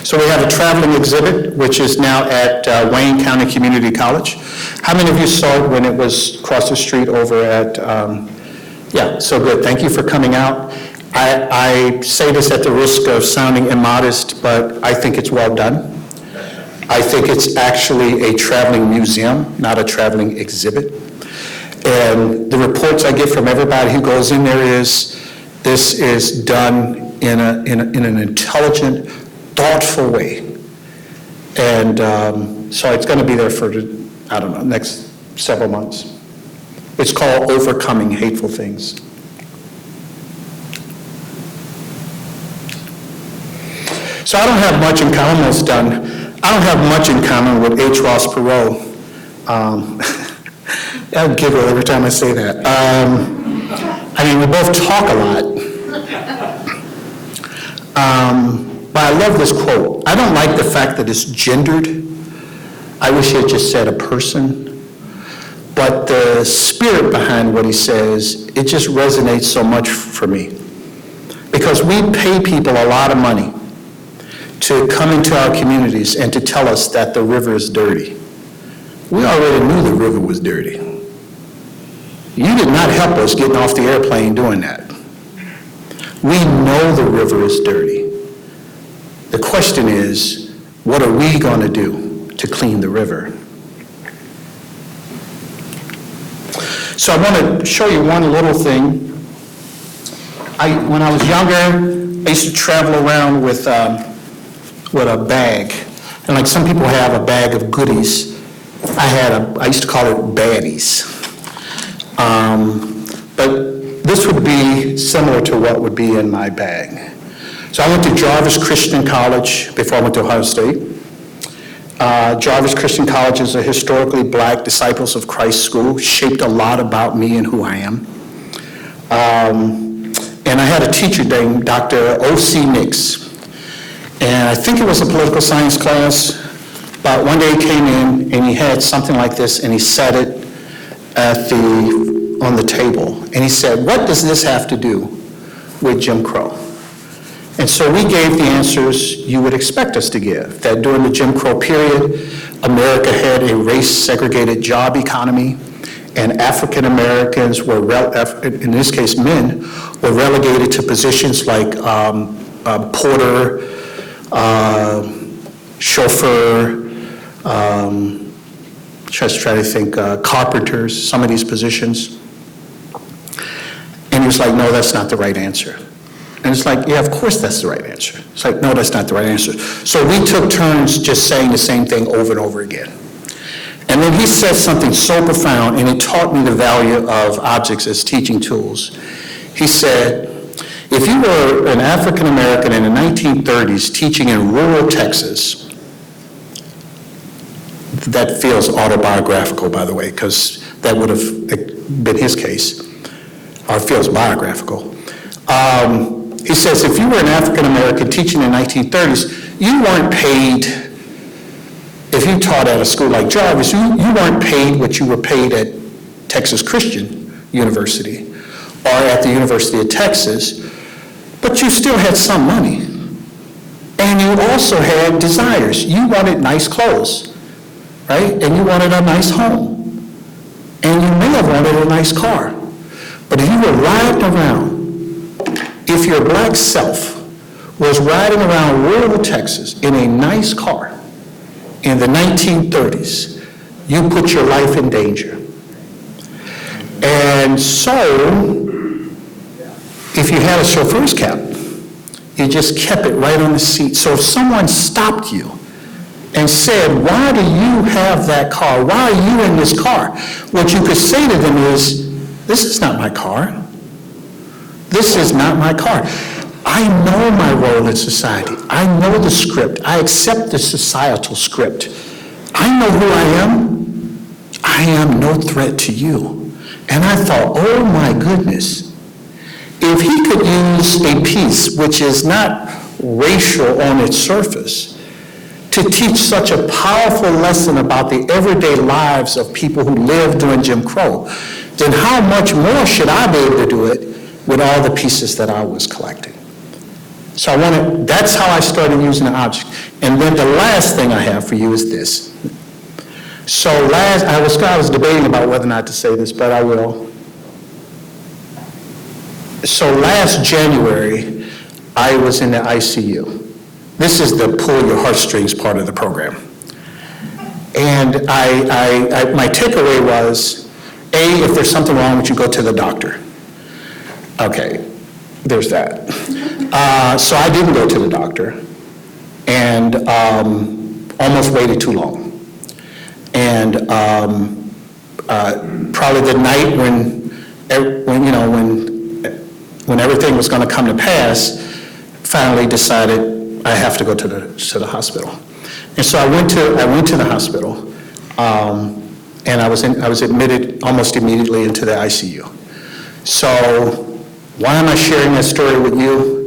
[SPEAKER 2] So we have a traveling exhibit, which is now at Wayne County Community College. How many of you saw it when it was across the street over at Yeah, so good. Thank you for coming out. I say this at the risk of sounding immodest, but I think it's well done. I think it's actually a traveling museum, not a traveling exhibit. And the reports I get from everybody who goes in there is, this is done in an intelligent, thoughtful way. And so it's going to be there for, I don't know, next several months. It's called Overcoming Hateful Things. So I don't have much in common, almost done. I don't have much in common with H. Ross Perot. I'll giggle every time I say that. I mean, we both talk a lot. But I love this quote. I don't like the fact that it's gendered. I wish he had just said a person. But the spirit behind what he says, it just resonates so much for me. Because we pay people a lot of money to come into our communities and to tell us that the river is dirty. We already knew the river was dirty. You did not help us getting off the airplane doing that. We know the river is dirty. The question is, what are we going to do to clean the river? So I want to show you one little thing. When I was younger, I used to travel around with a bag. And like some people have a bag of goodies, I used to call it baddies. But this would be similar to what would be in my bag. So I went to Jarvis Christian College before I went to Ohio State. Jarvis Christian College is a historically black Disciples of Christ school, shaped a lot about me and who I am. And I had a teacher named Dr. O.C. Nix. And I think it was a political science class, but one day he came in and he had something like this and he set it on the table. And he said, "What does this have to do with Jim Crow?" And so we gave the answers you would expect us to give, that during the Jim Crow period, America had a race-segregated job economy, and African Americans were, in this case men, were relegated to positions like porter, chauffeur, just try to think, carpenters, some of these positions. And he was like, "No, that's not the right answer." And it's like, yeah, of course that's the right answer. It's like, no, that's not the right answer. So we took turns just saying the same thing over and over again. And then he said something so profound, and it taught me the value of objects as teaching tools. He said, if you were an African American in the 1930s teaching in rural Texas, that feels autobiographical, by the way, because that would have been his case, or feels biographical. He says, if you were an African American teaching in the 1930s, you weren't paid, if you taught at a school like Jarvis, you weren't paid what you were paid at Texas Christian University or at the University of Texas, but you still had some money. And you also had desires. You wanted nice clothes, right? And you wanted a nice home. And you may have wanted a nice car. But if you were riding around, if your black self was riding around rural Texas in a nice car in the 1930s, you put your life in danger. And so, if you had a chauffeur's cap, you just kept it right on the seat. So if someone stopped you and said, "Why do you have that car? Why are you in this car?" What you could say to them is, "This is not my car. This is not my car. I know my role in society. I know the script. I accept the societal script. I know who I am. I am no threat to you." And I thought, oh my goodness, if he could use a piece which is not racial on its surface to teach such a powerful lesson about the everyday lives of people who lived during Jim Crow, then how much more should I be able to do it with all the pieces that I was collecting? So that's how I started using the object. And then the last thing I have for you is this. So I was debating about whether or not to say this, but I will. So last January, I was in the ICU. This is the pull your heartstrings part of the program. And my takeaway was, A, if there's something wrong with you, go to the doctor. Okay, there's that. So I didn't go to the doctor, and almost waited too long. And probably the night when everything was going to come to pass, finally decided I have to go to the hospital. And so I went to the hospital, and I was admitted almost immediately into the ICU. So why am I sharing that story with you?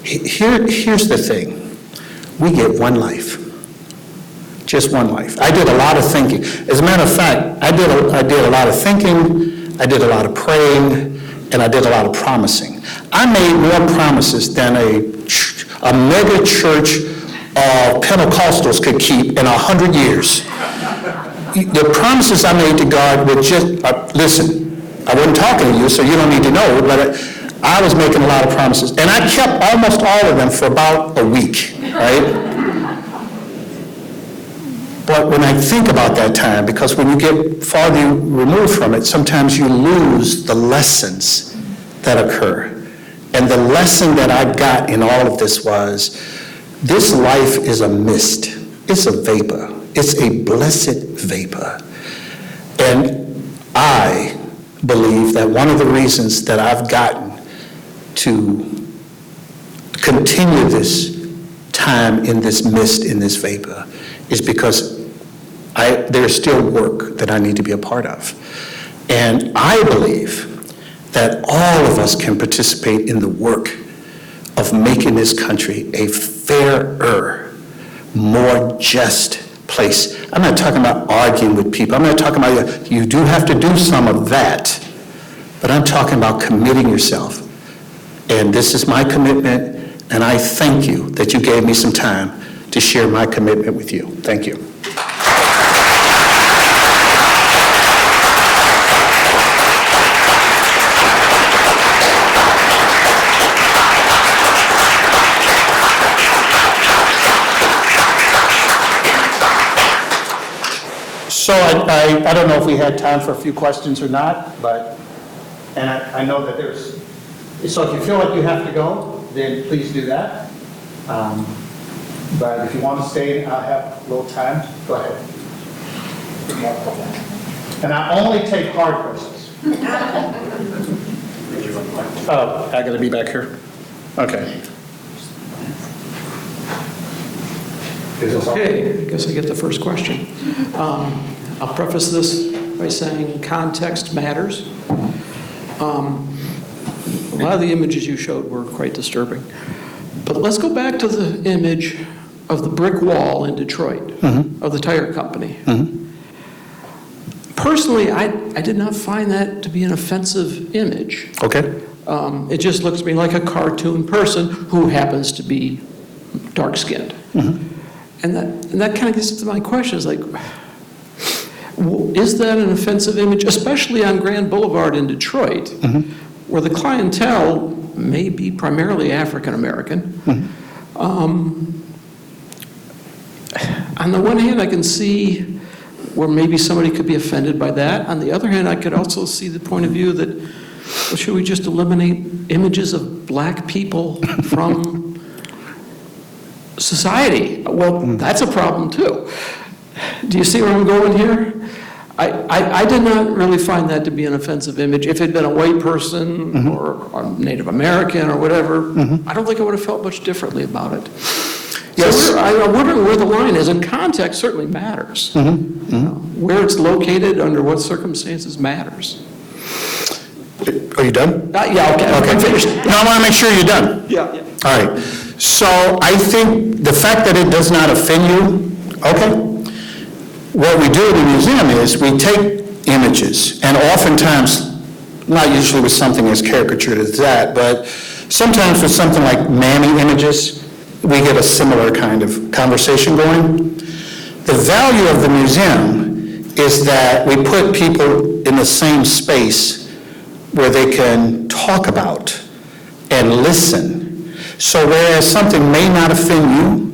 [SPEAKER 2] Here's the thing. We get one life. Just one life. I did a lot of thinking. As a matter of fact, I did a lot of thinking, I did a lot of praying, and I did a lot of promising. I made more promises than a mega church of Pentecostals could keep in 100 years. The promises I made to God were just, listen, I wasn't talking to you, so you don't need to know, but I was making a lot of promises. And I kept almost all of them for about a week, right? But when I think about that time, because when you get farther removed from it, sometimes you lose the lessons that occur. And the lesson that I got in all of this was, this life is a mist. It's a vapor. It's a blessed vapor. And I believe that one of the reasons that I've gotten to continue this time in this mist, in this vapor, is because there's still work that I need to be a part of. And I believe that all of us can participate in the work of making this country a fairer, more just place. I'm not talking about arguing with people. I'm not talking about, you do have to do some of that, but I'm talking about committing yourself. And this is my commitment, and I thank you that you gave me some time to share my commitment with you. Thank you. So I don't know if we had time for a few questions or not, and I know that there's, so if you feel like you have to go, then please do that. But if you want to stay, I'll have a little time. Go ahead. And I only take hard questions. Oh, I got to be back here? Okay.
[SPEAKER 3] Okay, I guess I get the first question. I'll preface this by saying context matters. A lot of the images you showed were quite disturbing. But let's go back to the image of the brick wall in Detroit, of the tire company. Personally, I did not find that to be an offensive image.
[SPEAKER 2] Okay.
[SPEAKER 3] It just looks to me like a cartoon person who happens to be dark-skinned. And that kind of gets to my question, is like, is that an offensive image, especially on Grand Boulevard in Detroit, where the clientele may be primarily African American? On the one hand, I can see where maybe somebody could be offended by that. On the other hand, I could also see the point of view that, well, should we just eliminate images of black people from society? Well, that's a problem too. Do you see where I'm going here? I did not really find that to be an offensive image. If it had been a white person or a Native American or whatever, I don't think I would have felt much differently about it. Yes. So I'm wondering where the line is, and context certainly matters. You know, where it's located, under what circumstances matters.
[SPEAKER 2] Are you done?
[SPEAKER 3] Yeah, okay. I'm finished.
[SPEAKER 2] No, I want to make sure you're done.
[SPEAKER 3] Yeah.
[SPEAKER 2] All right. So I think the fact that it does not offend you, okay. What we do in the museum is we take images, and oftentimes, not usually with something as caricatured as that, but sometimes with something like mammy images, we get a similar kind of conversation going. The value of the museum is that we put people in the same space where they can talk about and listen. So whereas something may not offend you,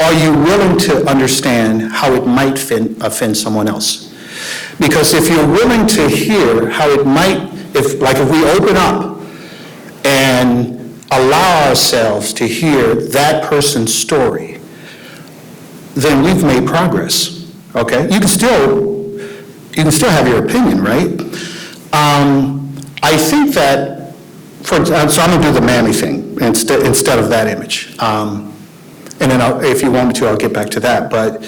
[SPEAKER 2] are you willing to understand how it might offend someone else? Because if you're willing to hear how it might, if we open up and allow ourselves to hear that person's story, then we've made progress, okay? You can still have your opinion, right? I think that, so I'm gonna do the Mammy thing instead of that image. And then if you want me to, I'll get back to that. But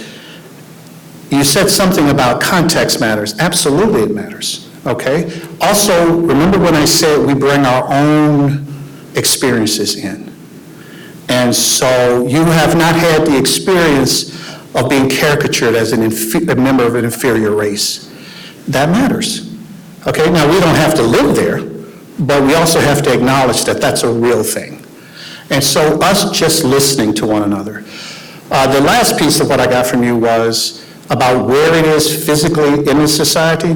[SPEAKER 2] you said something about context matters. Absolutely it matters, okay? Also, remember when I said we bring our own experiences in. And so you have not had the experience of being caricatured as a member of an inferior race. That matters, okay? Now, we don't have to live there, but we also have to acknowledge that that's a real thing. And so us just listening to one another. The last piece of what I got from you was about where it is physically in the society.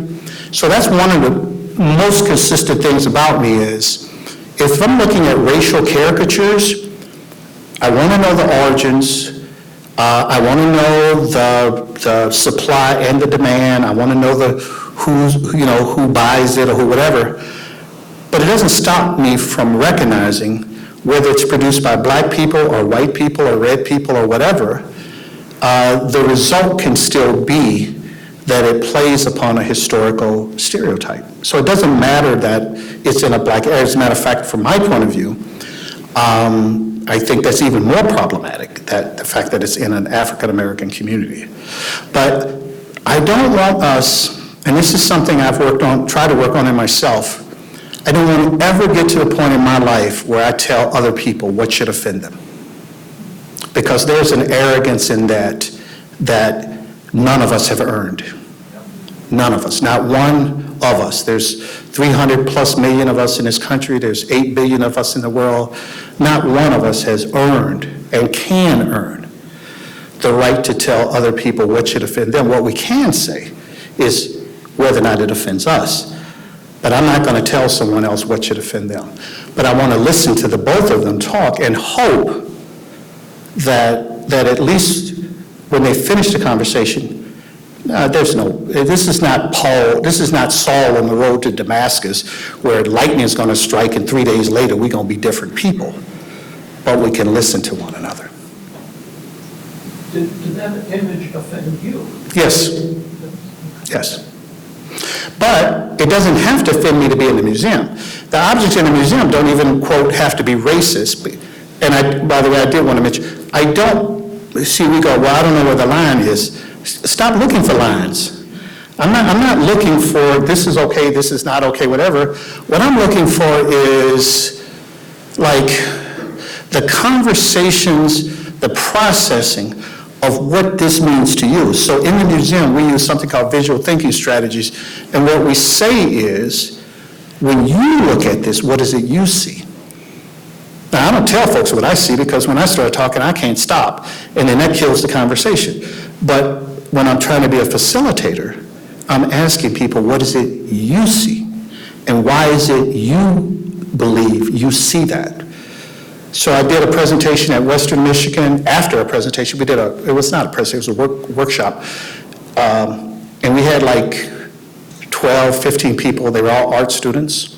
[SPEAKER 2] So that's one of the most consistent things about me is, if I'm looking at racial caricatures, I want to know the origins. I want to know the supply and the demand. I want to know who buys it or who whatever. But it doesn't stop me from recognizing whether it's produced by black people or white people or red people or whatever, the result can still be that it plays upon a historical stereotype. So it doesn't matter that it's in a black area. As a matter of fact, from my point of view, I think that's even more problematic, that the fact that it's in an African-American community. But I don't want us, and this is something I've tried to work on in myself, I don't want to ever get to the point in my life where I tell other people what should offend them. Because there's an arrogance in that none of us have earned. None of us, not one of us. There's 300 plus million of us in this country. There's 8 billion of us in the world. Not one of us has earned and can earn the right to tell other people what should offend them. What we can say is whether or not it offends us. But I'm not going to tell someone else what should offend them. But I want to listen to the both of them talk and hope that at least when they finish the conversation, this is not Saul on the road to Damascus where lightning is going to strike and 3 days later we're going to be different people. But we can listen to one another.
[SPEAKER 4] Did that image offend you?
[SPEAKER 2] Yes. Yes. But it doesn't have to offend me to be in the museum. The objects in the museum don't even, quote, have to be racist. And by the way, I did want to mention, I don't, see, we go, well, I don't know where the line is. Stop looking for lines. I'm not looking for this is okay, this is not okay, whatever. What I'm looking for is like the conversations, the processing of what this means to you. So in the museum, we use something called visual thinking strategies. And what we say is, when you look at this, what is it you see? Now, I don't tell folks what I see because when I start talking, I can't stop. And then that kills the conversation. But when I'm trying to be a facilitator, I'm asking people, what is it you see? And why is it you believe you see that? So I did a presentation at Western Michigan. After a presentation, it was not a presentation, it was a workshop. And we had like 12, 15 people. They were all art students.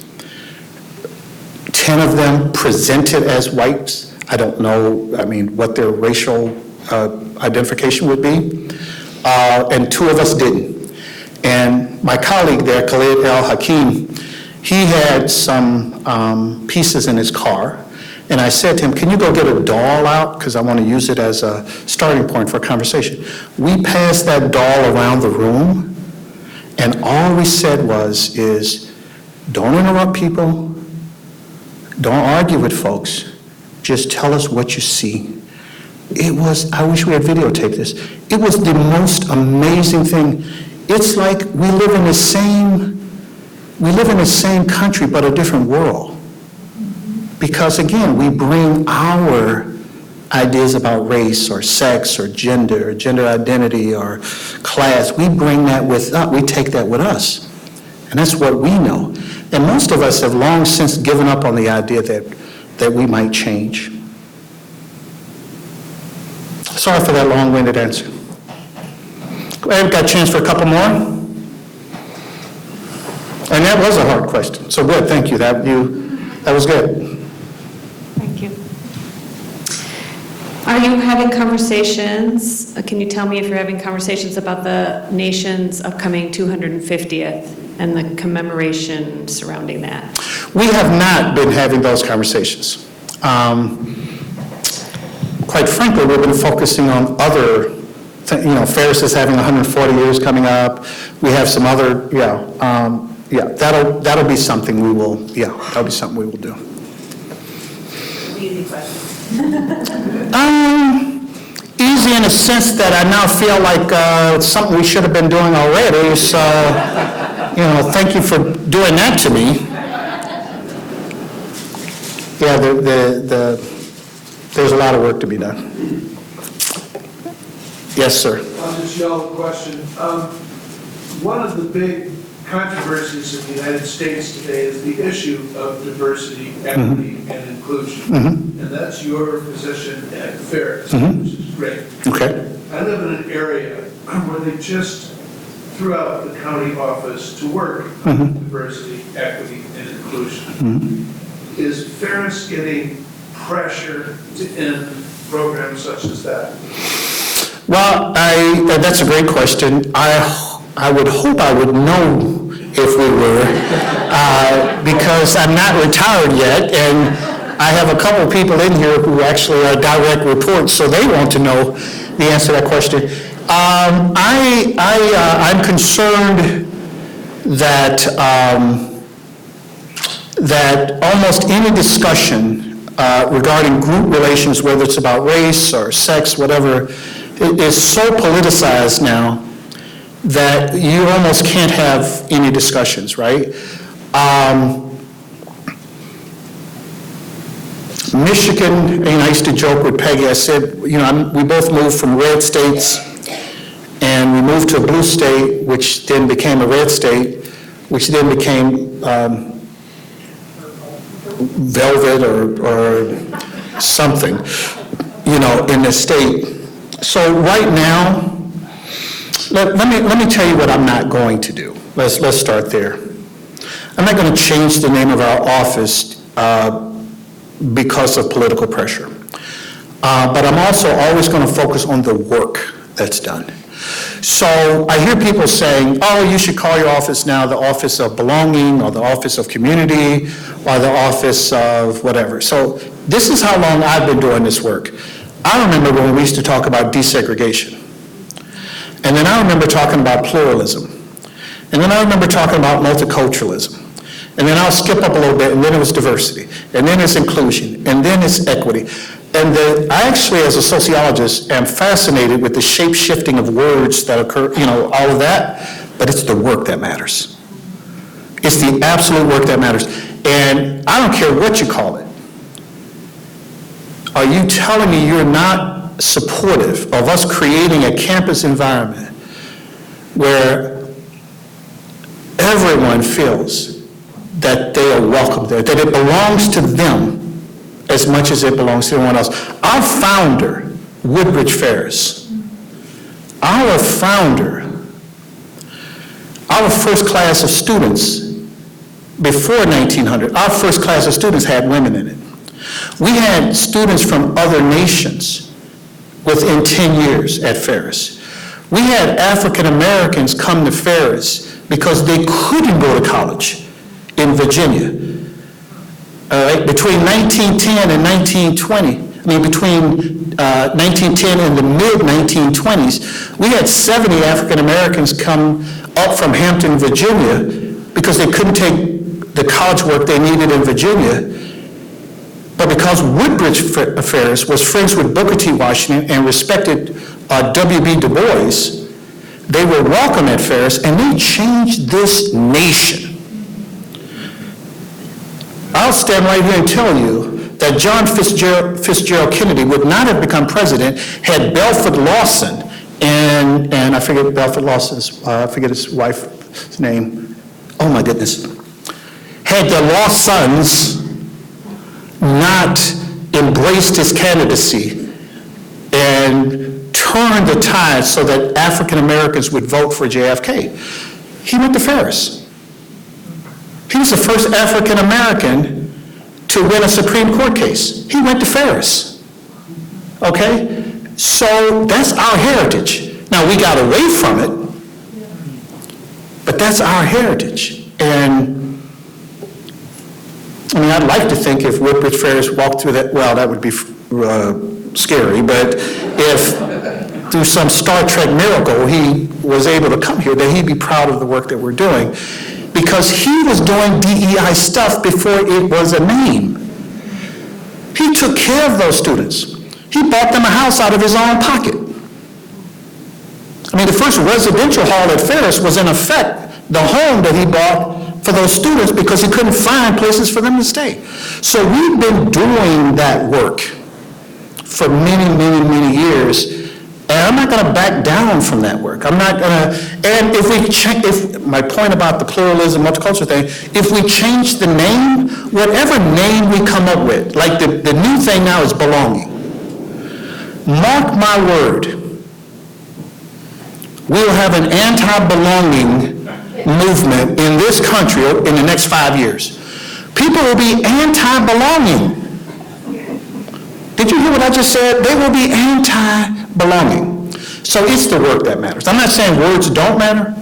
[SPEAKER 2] 10 of them presented as whites. I don't know, what their racial identification would be. And 2 of us didn't. And my colleague there, Khalid El-Hakim, he had some pieces in his car. And I said to him, can you go get a doll out? Because I want to use it as a starting point for a conversation. We passed that doll around the room, and all we said is, don't interrupt people, don't argue with folks, just tell us what you see. It was, I wish we had videotaped this. It was the most amazing thing. It's like we live in the same country, but a different world. Because again, we bring our ideas about race or sex or gender identity or class, we bring that with us, we take that with us. And that's what we know. And most of us have long since given up on the idea that that we might change? Sorry for that long-winded answer. I've got a chance for a couple more. And that was a hard question, so good, thank you. That was good.
[SPEAKER 5] Thank you. Are you having conversations, can you tell me if you're having conversations about the nation's upcoming 250th and the commemoration surrounding that?
[SPEAKER 2] We have not been having those conversations. Quite frankly, we've been focusing on other, Ferris is having 140 years coming up. We have some other, that'll be something we will, that'll be something we will do.
[SPEAKER 5] Easy question.
[SPEAKER 2] Easy in a sense that I now feel like it's something we should have been doing already, so, thank you for doing that to me. Yeah, there's a lot of work to be done. Yes, sir.
[SPEAKER 6] I'll just yell a question. One of the big controversies in the United States today is the issue of diversity, equity, and inclusion. And that's your position at Ferris, which is great.
[SPEAKER 2] Okay.
[SPEAKER 6] I live in an area where they just threw out the county office to work on diversity, equity, and inclusion. Is Ferris getting pressure to end programs such as that?
[SPEAKER 2] Well, that's a great question. I would hope I would know if we were, because I'm not retired yet, and I have a couple of people in here who actually are direct reports, so they want to know the answer to that question. I'm concerned that almost any discussion regarding group relations, whether it's about race or sex, whatever, is so politicized now that you almost can't have any discussions, right? Michigan, I used to joke with Peggy, I said, we both moved from red states, and we moved to a blue state, which then became a red state, which then became velvet or something, in the state. So right now, let me tell you what I'm not going to do. Let's start there. I'm not going to change the name of our office because of political pressure. But I'm also always going to focus on the work that's done. So I hear people saying, oh, you should call your office now the Office of Belonging, or the Office of Community, or the Office of whatever. So this is how long I've been doing this work. I remember when we used to talk about desegregation. And then I remember talking about pluralism. And then I remember talking about multiculturalism. And then I'll skip up a little bit, and then it was diversity. And then it's inclusion. And then it's equity. And I actually, as a sociologist, am fascinated with the shape-shifting of words that occur, all of that, but it's the work that matters. It's the absolute work that matters. And I don't care what you call it. Are you telling me you're not supportive of us creating a campus environment where everyone feels that they are welcome there, that it belongs to them as much as it belongs to everyone else? Our founder, Woodbridge Ferris, our founder, our first class of students before 1900, our first class of students had women in it. We had students from other nations within 10 years at Ferris. We had African Americans come to Ferris because they couldn't go to college in Virginia. All right, between 1910 and 1920, between 1910 and the mid-1920s, we had 70 African Americans come up from Hampton, Virginia, because they couldn't take the college work they needed in Virginia. But because Woodbridge Ferris was friends with Booker T. Washington and respected W.B. Du Bois, they were welcome at Ferris, and they changed this nation. I'll stand right here and tell you that John Fitzgerald Kennedy would not have become president had Belford Lawson and I forget Belford Lawson's, I forget his wife's name. Oh my goodness. Had the Lawsons not embraced his candidacy and turned the tide so that African Americans would vote for JFK. He went to Ferris. He was the first African American to win a Supreme Court case. He went to Ferris. Okay? So that's our heritage. Now, we got away from it, but that's our heritage. And I mean, I'd like to think if Woodbridge Ferris walked through that, well, that would be scary, but if through some Star Trek miracle he was able to come here, then he'd be proud of the work that we're doing, because he was doing DEI stuff before it was a name. He took care of those students. He bought them a house out of his own pocket. I mean, the first residential hall at Ferris was in effect the home that he bought for those students because he couldn't find places for them to stay. So we've been doing that work for many, many, many years, and I'm not going to back down from that work. I'm not going to, and if my point about the pluralism, multicultural thing, if we change the name, whatever name we come up with, like the new thing now is belonging. Mark my word, we'll have an anti-belonging movement in this country in the next 5 years. People will be anti-belonging. Did you hear what I just said? They will be anti-belonging. So it's the work that matters. I'm not saying words don't matter,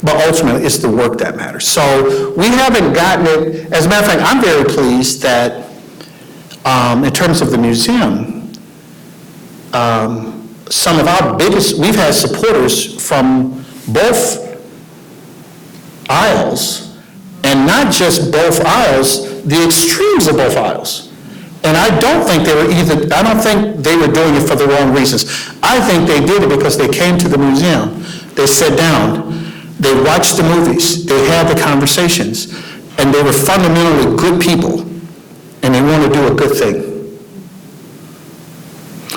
[SPEAKER 2] but ultimately it's the work that matters. So we haven't gotten it. As a matter of fact, I'm very pleased that in terms of the museum, some of our biggest, we've had supporters from both aisles, and not just both aisles, the extremes of both aisles. And I don't think they were doing it for the wrong reasons. I think they did it because they came to the museum, they sat down, they watched the movies, they had the conversations, and they were fundamentally good people, and they want to do a good thing.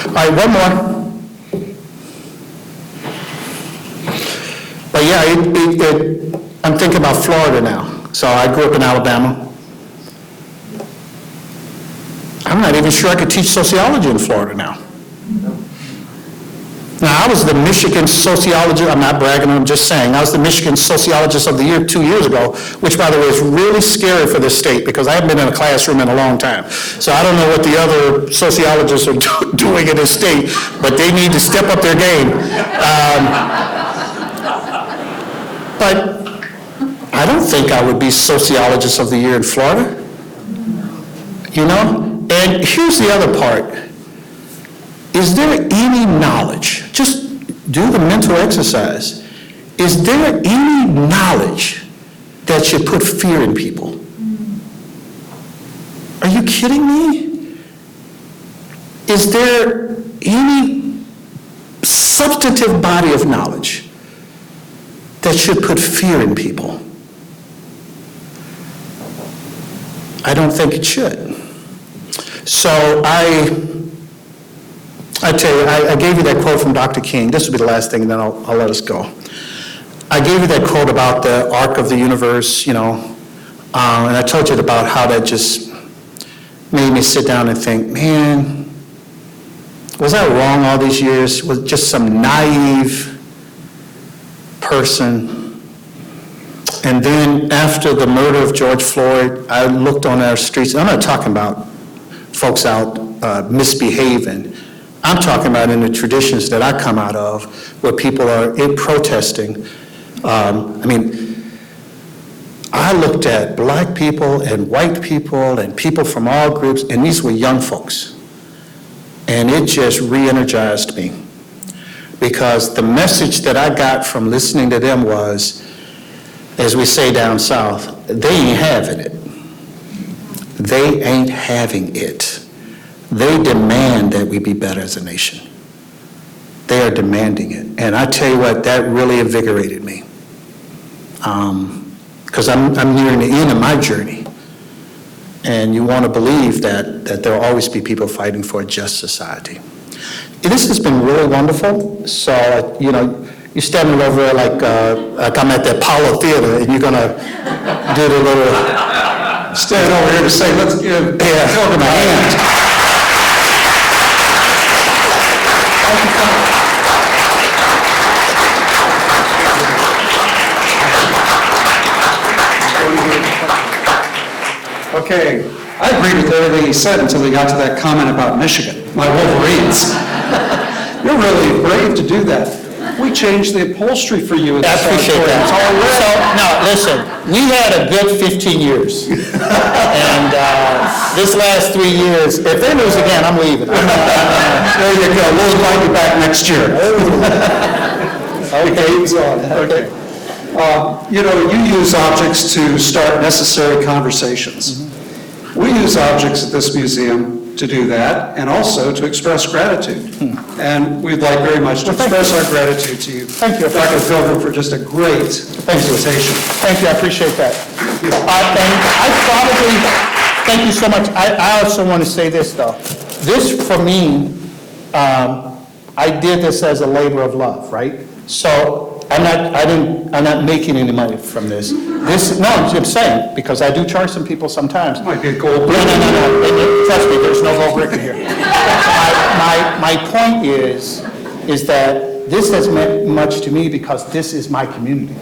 [SPEAKER 2] All right, one more. But yeah, I'm thinking about Florida now. So I grew up in Alabama. I'm not even sure I could teach sociology in Florida now. Now, I was the Michigan sociologist, I'm not bragging, I'm just saying, I was the Michigan sociologist of the year 2 years ago, which, by the way, is really scary for this state because I haven't been in a classroom in a long time. So I don't know what the other sociologists are doing in this state, but they need to step up their game. But I don't think I would be sociologist of the year in Florida. You know? And here's the other part. Is there any knowledge, just do the mental exercise, is there any knowledge that should put fear in people? Are you kidding me? Is there any substantive body of knowledge that should put fear in people? I don't think it should. So I tell you, I gave you that quote from Dr. King. This will be the last thing, and then I'll let us go. I gave you that quote about the arc of the universe, you know, and I told you about how that just made me sit down and think, man, was I wrong all these years? Was just some naive person? And then after the murder of George Floyd, I looked on our streets. I'm not talking about folks out misbehaving. I'm talking about in the traditions that I come out of, where people are protesting. I looked at black people and white people and people from all groups, and these were young folks. And it just re-energized me, because the message that I got from listening to them was, as we say down south, they ain't having it. They ain't having it. They demand that we be better as a nation. They are demanding it. And I tell you what, that really invigorated me. Because I'm nearing the end of my journey. And you want to believe that there will always be people fighting for a just society. This has been really wonderful. So, you know, you're standing over there like I'm at the Apollo Theater, and you're going to do the little stand over here to say, let's give Pilgrim a hand.
[SPEAKER 7] Okay, I agreed with everything he said until he got to that comment about Michigan, my Wolverines. You're really brave to do that. We changed the upholstery for you.
[SPEAKER 2] I appreciate that. So, now, listen, we had a good 15 years. And this last 3 years, if they lose again, I'm leaving.
[SPEAKER 7] There you go, we'll invite you back next year. Okay. You know, you use objects to start necessary conversations. We use objects at this museum to do that, and also to express gratitude. And we'd like very much to express our gratitude to you.
[SPEAKER 2] Thank you.
[SPEAKER 7] Dr. Pilgrim, for just a great presentation.
[SPEAKER 2] Thank you, I appreciate that. And I probably, thank you so much. I also want to say this, though. This, for me, I did this as a labor of love, right? So I'm not making any money from this. I'm just saying, because I do charge some people sometimes.
[SPEAKER 7] Might be a gold brick.
[SPEAKER 2] No. And trust me, there's no gold brick in here. My point is that this has meant much to me because this is my community,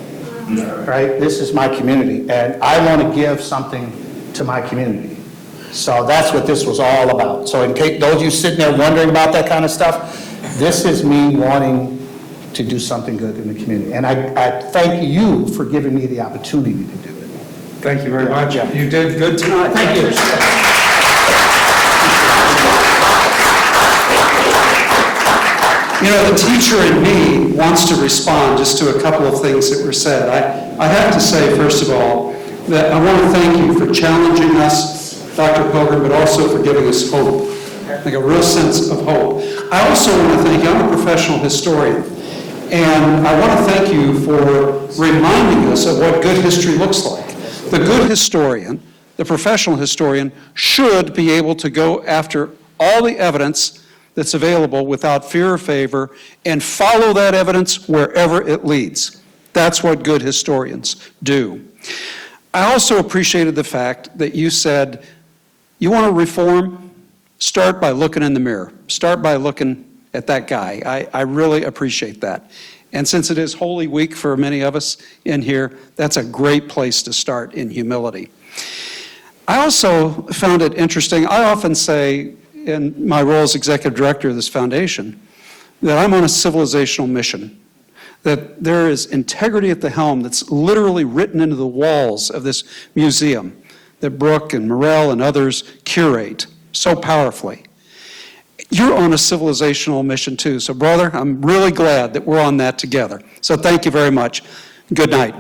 [SPEAKER 2] right? This is my community, and I want to give something to my community. So that's what this was all about. So in case those of you sitting there wondering about that kind of stuff, this is me wanting to do something good in the community. And I thank you for giving me the opportunity to do it.
[SPEAKER 7] Thank you very much.
[SPEAKER 2] Yeah.
[SPEAKER 7] You did good tonight.
[SPEAKER 2] Thank you.
[SPEAKER 7] You know, the teacher in me wants to respond just to a couple of things that were said. I have to say, first of all, that I want to thank you for challenging us, Dr. Pilgrim, but also for giving us hope, like a real sense of hope. I also want to thank you. I'm a professional historian, and I want to thank you for reminding us of what good history looks like. The good historian, the professional historian, should be able to go after all the evidence that's available without fear or favor and follow that evidence wherever it leads. That's what good historians do. I also appreciated the fact that you said, you want to reform? Start by looking in the mirror. Start by looking at that guy. I really appreciate that. And since it is Holy Week for many of us in here, that's a great place to start in humility. I also found it interesting. I often say in my role as executive director of this foundation that I'm on a civilizational mission, that there is integrity at the helm that's literally written into the walls of this museum that Brooke and Morell and others curate so powerfully. You're on a civilizational mission too. So brother, I'm really glad that we're on that together. So thank you very much. Good night.